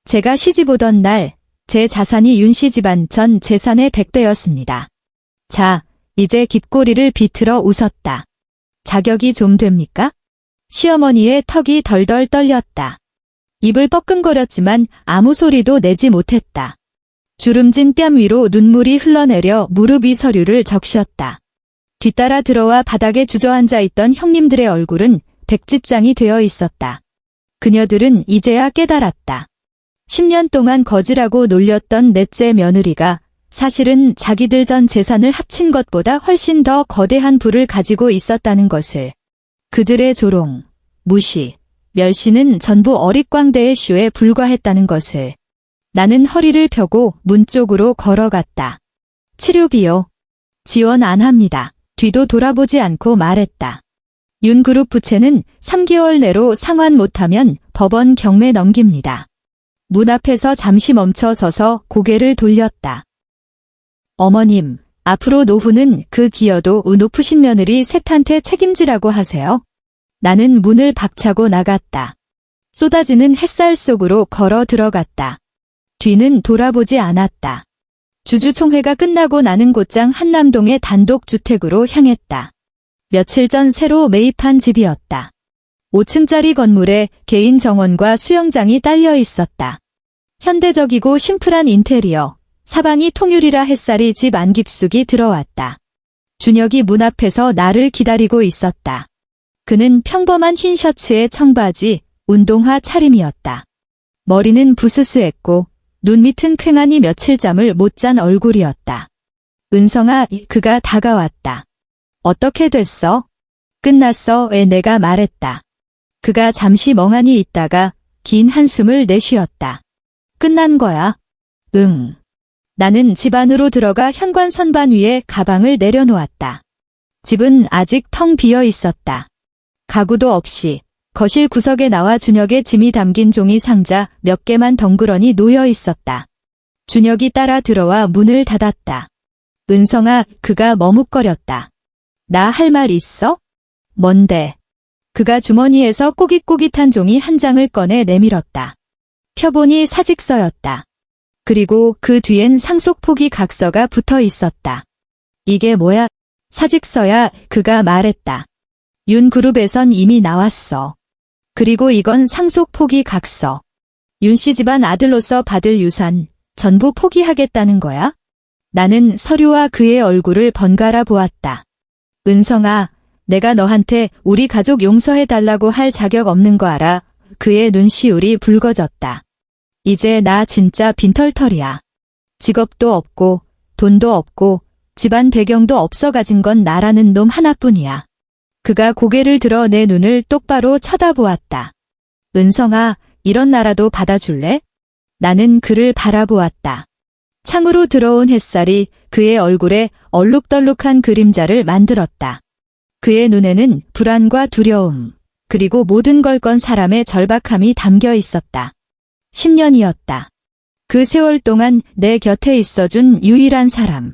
제가 시집 오던 날, 제 자산이 윤씨 집안 전 재산의 100배였습니다. 자, 이제 깁고리를 비틀어 웃었다. 자격이 좀 됩니까? 시어머니의 턱이 덜덜 떨렸다. 입을 뻐끔거렸지만 아무 소리도 내지 못했다. 주름진 뺨 위로 눈물이 흘러내려 무릎 위 서류를 적셨다. 뒤따라 들어와 바닥에 주저앉아 있던 형님들의 얼굴은 백지장이 되어 있었다. 그녀들은 이제야 깨달았다. 10년 동안 거지라고 놀렸던 넷째 며느리가 사실은 자기들 전 재산을 합친 것보다 훨씬 더 거대한 부를 가지고 있었다는 것을. 그들의 조롱, 무시, 멸시는 전부 어릿광대의 쇼에 불과했다는 것을. 나는 허리를 펴고 문 쪽으로 걸어갔다. 치료비요. 지원 안 합니다. 뒤도 돌아보지 않고 말했다. 윤그룹 부채는 3개월 내로 상환 못하면 법원 경매 넘깁니다. 문 앞에서 잠시 멈춰 서서 고개를 돌렸다. 어머님, 앞으로 노후는 그 기여도 높으신 며느리 셋한테 책임지라고 하세요. 나는 문을 박차고 나갔다. 쏟아지는 햇살 속으로 걸어 들어갔다. 뒤는 돌아보지 않았다. 주주총회가 끝나고 나는 곧장 한남동의 단독주택으로 향했다. 며칠 전 새로 매입한 집이었다. 5층짜리 건물에 개인 정원과 수영장이 딸려 있었다. 현대적이고 심플한 인테리어, 사방이 통유리라 햇살이 집 안 깊숙이 들어왔다. 준혁이 문 앞에서 나를 기다리고 있었다. 그는 평범한 흰 셔츠에 청바지, 운동화 차림이었다. 머리는 부스스했고 눈 밑은 퀭하니 며칠 잠을 못 잔 얼굴이었다. 은성아, 그가 다가왔다. 어떻게 됐어? 끝났어. 왜 내가 말했다. 그가 잠시 멍하니 있다가 긴 한숨을 내쉬었다. 끝난 거야? 응. 나는 집 안으로 들어가 현관 선반 위에 가방을 내려놓았다. 집은 아직 텅 비어 있었다. 가구도 없이 거실 구석에 나와 준혁의 짐이 담긴 종이 상자 몇 개만 덩그러니 놓여 있었다. 준혁이 따라 들어와 문을 닫았다. 은성아, 그가 머뭇거렸다. 나 할 말 있어? 뭔데? 그가 주머니에서 꼬깃꼬깃한 종이 한 장을 꺼내 내밀었다. 펴보니 사직서였다. 그리고 그 뒤엔 상속 포기 각서가 붙어 있었다. 이게 뭐야? 사직서야. 그가 말했다. 윤그룹에선 이미 나왔어. 그리고 이건 상속 포기 각서. 윤씨 집안 아들로서 받을 유산 전부 포기하겠다는 거야? 나는 서류와 그의 얼굴을 번갈아 보았다. 은성아, 내가 너한테 우리 가족 용서해달라고 할 자격 없는 거 알아? 그의 눈시울이 붉어졌다. 이제 나 진짜 빈털털이야. 직업도 없고 돈도 없고 집안 배경도 없어 가진 건 나라는 놈 하나뿐이야. 그가 고개를 들어 내 눈을 똑바로 쳐다보았다. 은성아, 이런 나라도 받아줄래? 나는 그를 바라보았다. 창으로 들어온 햇살이 그의 얼굴에 얼룩덜룩한 그림자를 만들었다. 그의 눈에는 불안과 두려움, 그리고 모든 걸 건 사람의 절박함이 담겨 있었다. 10년이었다. 그 세월 동안 내 곁에 있어준 유일한 사람.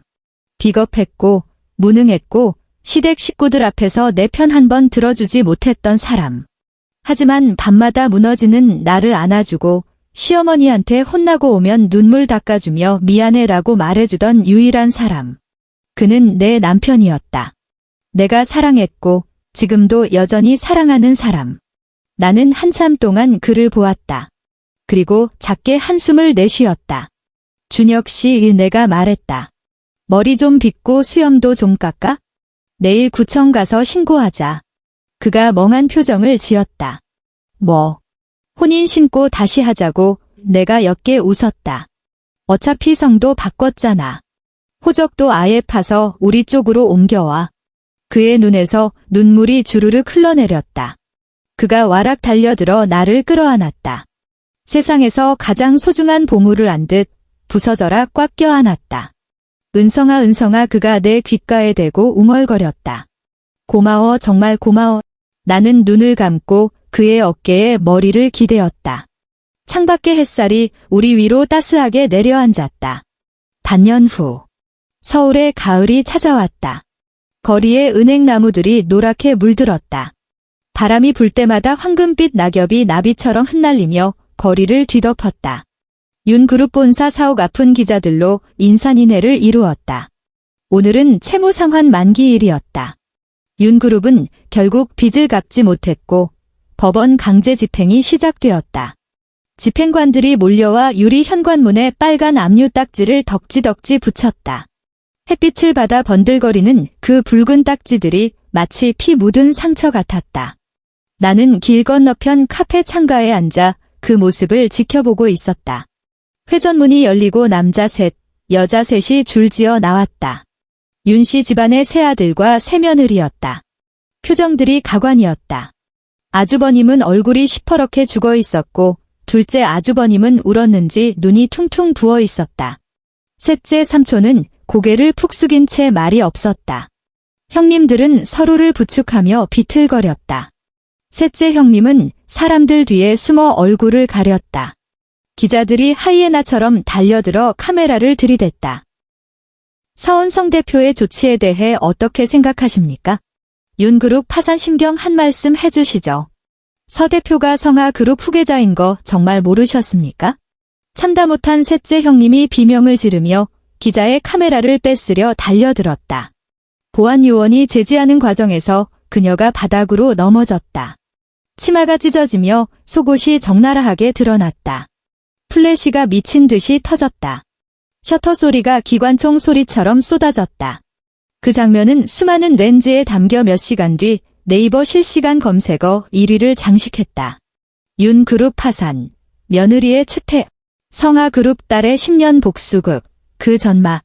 비겁했고, 무능했고, 시댁 식구들 앞에서 내 편 한 번 들어주지 못했던 사람. 하지만 밤마다 무너지는 나를 안아주고 시어머니한테 혼나고 오면 눈물 닦아주며 미안해라고 말해주던 유일한 사람. 그는 내 남편이었다. 내가 사랑했고 지금도 여전히 사랑하는 사람. 나는 한참 동안 그를 보았다. 그리고 작게 한숨을 내쉬었다. 준혁 씨, 내가 말했다. 머리 좀 빗고 수염도 좀 깎아? 내일 구청 가서 신고하자. 그가 멍한 표정을 지었다. 뭐? 혼인 신고 다시 하자고. 내가 옅게 웃었다. 어차피 성도 바꿨잖아. 호적도 아예 파서 우리 쪽으로 옮겨와. 그의 눈에서 눈물이 주르륵 흘러내렸다. 그가 와락 달려들어 나를 끌어안았다. 세상에서 가장 소중한 보물을 안 듯 부서져라 꽉 껴안았다. 은성아, 은성아, 그가 내 귓가에 대고 웅얼거렸다. 고마워, 정말 고마워. 나는 눈을 감고 그의 어깨에 머리를 기대었다. 창밖의 햇살이 우리 위로 따스하게 내려앉았다. 반년 후, 서울의 가을이 찾아왔다. 거리에 은행나무들이 노랗게 물들었다. 바람이 불 때마다 황금빛 낙엽이 나비처럼 흩날리며 거리를 뒤덮었다. 윤그룹 본사 사옥 앞은 기자들로 인산인해를 이루었다. 오늘은 채무상환 만기일이었다. 윤그룹은 결국 빚을 갚지 못했고 법원 강제 집행이 시작되었다. 집행관들이 몰려와 유리 현관문에 빨간 압류 딱지를 덕지덕지 붙였다. 햇빛을 받아 번들거리는 그 붉은 딱지들이 마치 피 묻은 상처 같았다. 나는 길 건너편 카페 창가에 앉아 그 모습을 지켜보고 있었다. 회전문이 열리고 남자 셋, 여자 셋이 줄지어 나왔다. 윤씨 집안의 세 아들과 세 며느리였다. 표정들이 가관이었다. 아주버님은 얼굴이 시퍼렇게 죽어 있었고 둘째 아주버님은 울었는지 눈이 퉁퉁 부어 있었다. 셋째 삼촌은 고개를 푹 숙인 채 말이 없었다. 형님들은 서로를 부축하며 비틀거렸다. 셋째 형님은 사람들 뒤에 숨어 얼굴을 가렸다. 기자들이 하이에나처럼 달려들어 카메라를 들이댔다. 서은성 대표의 조치에 대해 어떻게 생각하십니까? 윤그룹 파산 심경 한 말씀 해주시죠. 서 대표가 성하그룹 후계자인 거 정말 모르셨습니까? 참다 못한 셋째 형님이 비명을 지르며 기자의 카메라를 뺏으려 달려들었다. 보안요원이 제지하는 과정에서 그녀가 바닥으로 넘어졌다. 치마가 찢어지며 속옷이 적나라하게 드러났다. 플래시가 미친 듯이 터졌다. 셔터 소리가 기관총 소리처럼 쏟아졌다. 그 장면은 수많은 렌즈에 담겨 몇 시간 뒤 네이버 실시간 검색어 1위를 장식했다. 윤그룹 파산, 며느리의 추태, 성하그룹 딸의 10년 복수극, 그 전막,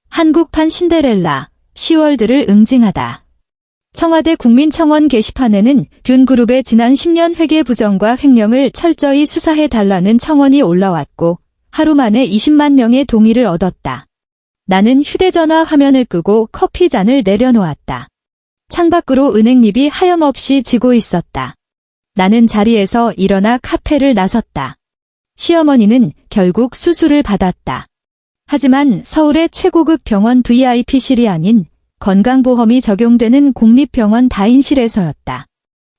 한국판 신데렐라, 10월들을 응징하다. 청와대 국민청원 게시판에는 윤그룹의 지난 10년 회계 부정과 횡령을 철저히 수사해달라는 청원이 올라왔고 하루 만에 20만 명의 동의를 얻었다. 나는 휴대전화 화면을 끄고 커피잔을 내려놓았다. 창밖으로 은행잎이 하염없이 지고 있었다. 나는 자리에서 일어나 카페를 나섰다. 시어머니는 결국 수술을 받았다. 하지만 서울의 최고급 병원 VIP실이 아닌 건강보험이 적용되는 공립병원 다인실에서였다.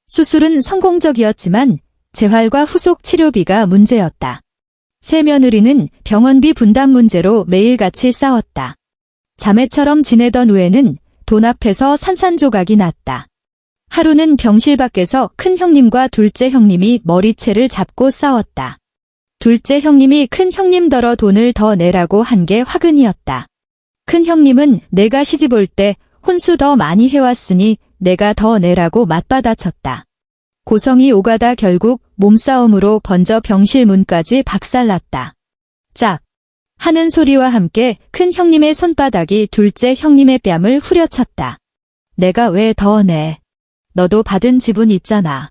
수술은 성공적이었지만 재활과 후속 치료비가 문제였다. 새 며느리는 병원비 분담 문제로 매일같이 싸웠다. 자매처럼 지내던 후에는 돈 앞에서 산산조각이 났다. 하루는 병실 밖에서 큰 형님과 둘째 형님이 머리채를 잡고 싸웠다. 둘째 형님이 큰 형님더러 돈을 더 내라고 한 게 화근이었다. 큰 형님은 내가 시집 올 때 혼수 더 많이 해왔으니 내가 더 내라고 맞받아쳤다. 고성이 오가다 결국 몸싸움으로 번져 병실 문까지 박살났다. 짝! 하는 소리와 함께 큰 형님의 손바닥이 둘째 형님의 뺨을 후려쳤다. 내가 왜 더 내? 너도 받은 지분 있잖아.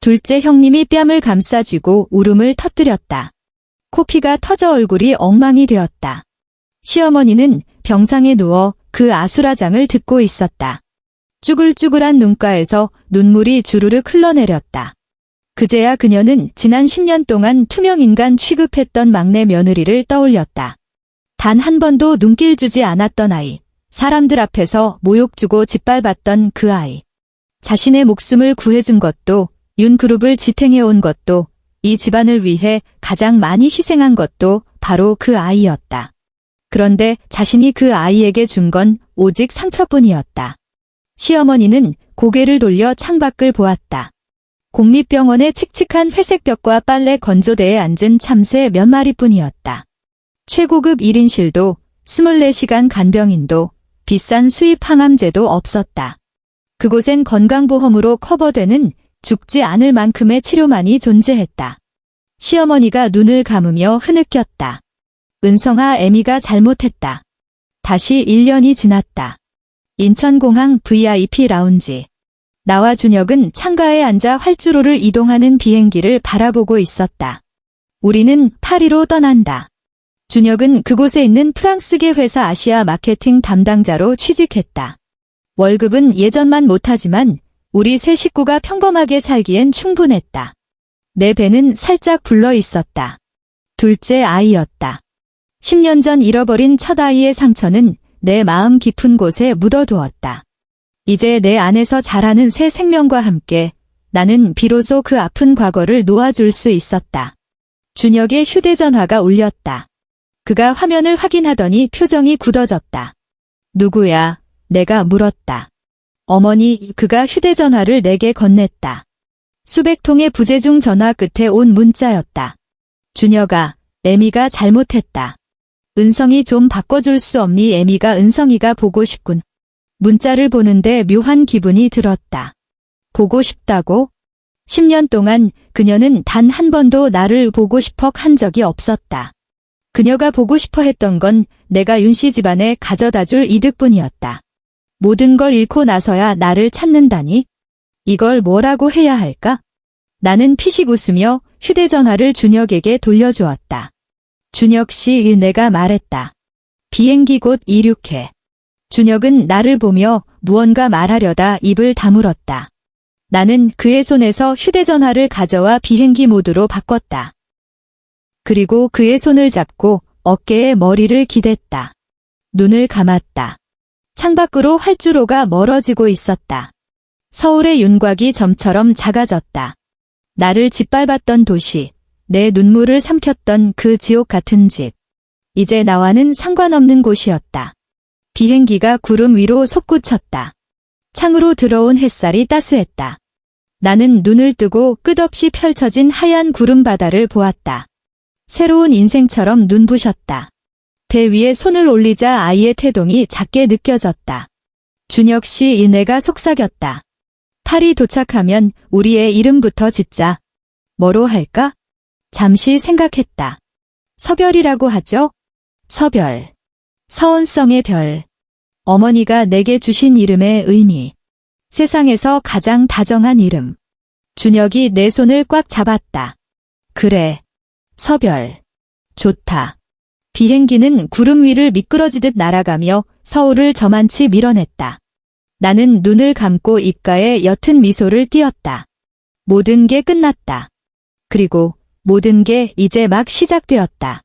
둘째 형님이 뺨을 감싸쥐고 울음을 터뜨렸다. 코피가 터져 얼굴이 엉망이 되었다. 시어머니는 병상에 누워 그 아수라장을 듣고 있었다. 쭈글쭈글한 눈가에서 눈물이 주르륵 흘러내렸다. 그제야 그녀는 지난 10년 동안 투명인간 취급했던 막내 며느리를 떠올렸다. 단 한 번도 눈길 주지 않았던 아이, 사람들 앞에서 모욕 주고 짓밟았던 그 아이. 자신의 목숨을 구해준 것도, 윤그룹을 지탱해온 것도, 이 집안을 위해 가장 많이 희생한 것도 바로 그 아이였다. 그런데 자신이 그 아이에게 준 건 오직 상처뿐이었다. 시어머니는 고개를 돌려 창밖을 보았다. 공립병원의 칙칙한 회색벽과 빨래 건조대에 앉은 참새 몇 마리뿐이었다. 최고급 1인실도 24시간 간병인도 비싼 수입 항암제도 없었다. 그곳엔 건강보험으로 커버되는 죽지 않을 만큼의 치료만이 존재했다. 시어머니가 눈을 감으며 흐느꼈다. 은성아, 애미가 잘못했다. 다시 1년이 지났다. 인천공항 VIP 라운지. 나와 준혁은 창가에 앉아 활주로를 이동하는 비행기를 바라보고 있었다. 우리는 파리로 떠난다. 준혁은 그곳에 있는 프랑스계 회사 아시아 마케팅 담당자로 취직했다. 월급은 예전만 못하지만 우리 세 식구가 평범하게 살기엔 충분했다. 내 배는 살짝 불러 있었다. 둘째 아이였다. 10년 전 잃어버린 첫 아이의 상처는 내 마음 깊은 곳에 묻어두었다. 이제 내 안에서 자라는 새 생명과 함께 나는 비로소 그 아픈 과거를 놓아줄 수 있었다. 준혁의 휴대전화가 울렸다. 그가 화면을 확인하더니 표정이 굳어졌다. 누구야? 내가 물었다. 어머니, 그가 휴대전화를 내게 건넸다. 수백 통의 부재중 전화 끝에 온 문자였다. 준혁아, 애미가 잘못했다. 은성이 좀 바꿔줄 수 없니? 애미가 은성이가 보고 싶군. 문자를 보는데 묘한 기분이 들었다. 보고 싶다고? 10년 동안 그녀는 단 한 번도 나를 보고 싶어 한 적이 없었다. 그녀가 보고 싶어 했던 건 내가 윤씨 집안에 가져다줄 이득뿐이었다. 모든 걸 잃고 나서야 나를 찾는다니? 이걸 뭐라고 해야 할까? 나는 피식 웃으며 휴대전화를 준혁에게 돌려주었다. 준혁 씨, 내가 말했다. 비행기 곧 이륙해. 준혁은 나를 보며 무언가 말하려다 입을 다물었다. 나는 그의 손에서 휴대전화를 가져와 비행기 모드로 바꿨다. 그리고 그의 손을 잡고 어깨에 머리를 기댔다. 눈을 감았다. 창밖으로 활주로가 멀어지고 있었다. 서울의 윤곽이 점처럼 작아졌다. 나를 짓밟았던 도시, 내 눈물을 삼켰던 그 지옥 같은 집. 이제 나와는 상관없는 곳이었다. 비행기가 구름 위로 솟구쳤다. 창으로 들어온 햇살이 따스했다. 나는 눈을 뜨고 끝없이 펼쳐진 하얀 구름 바다를 보았다. 새로운 인생처럼 눈부셨다. 배 위에 손을 올리자 아이의 태동이 작게 느껴졌다. 준혁 씨, 내가 속삭였다. 파리 도착하면 우리의 이름부터 짓자. 뭐로 할까? 잠시 생각했다. 서별이라고 하죠? 서별. 서원성의 별. 어머니가 내게 주신 이름의 의미. 세상에서 가장 다정한 이름. 준혁이 내 손을 꽉 잡았다. 그래. 서별. 좋다. 비행기는 구름 위를 미끄러지듯 날아가며 서울을 저만치 밀어냈다. 나는 눈을 감고 입가에 옅은 미소를 띄었다. 모든 게 끝났다. 그리고 모든 게 이제 막 시작되었다.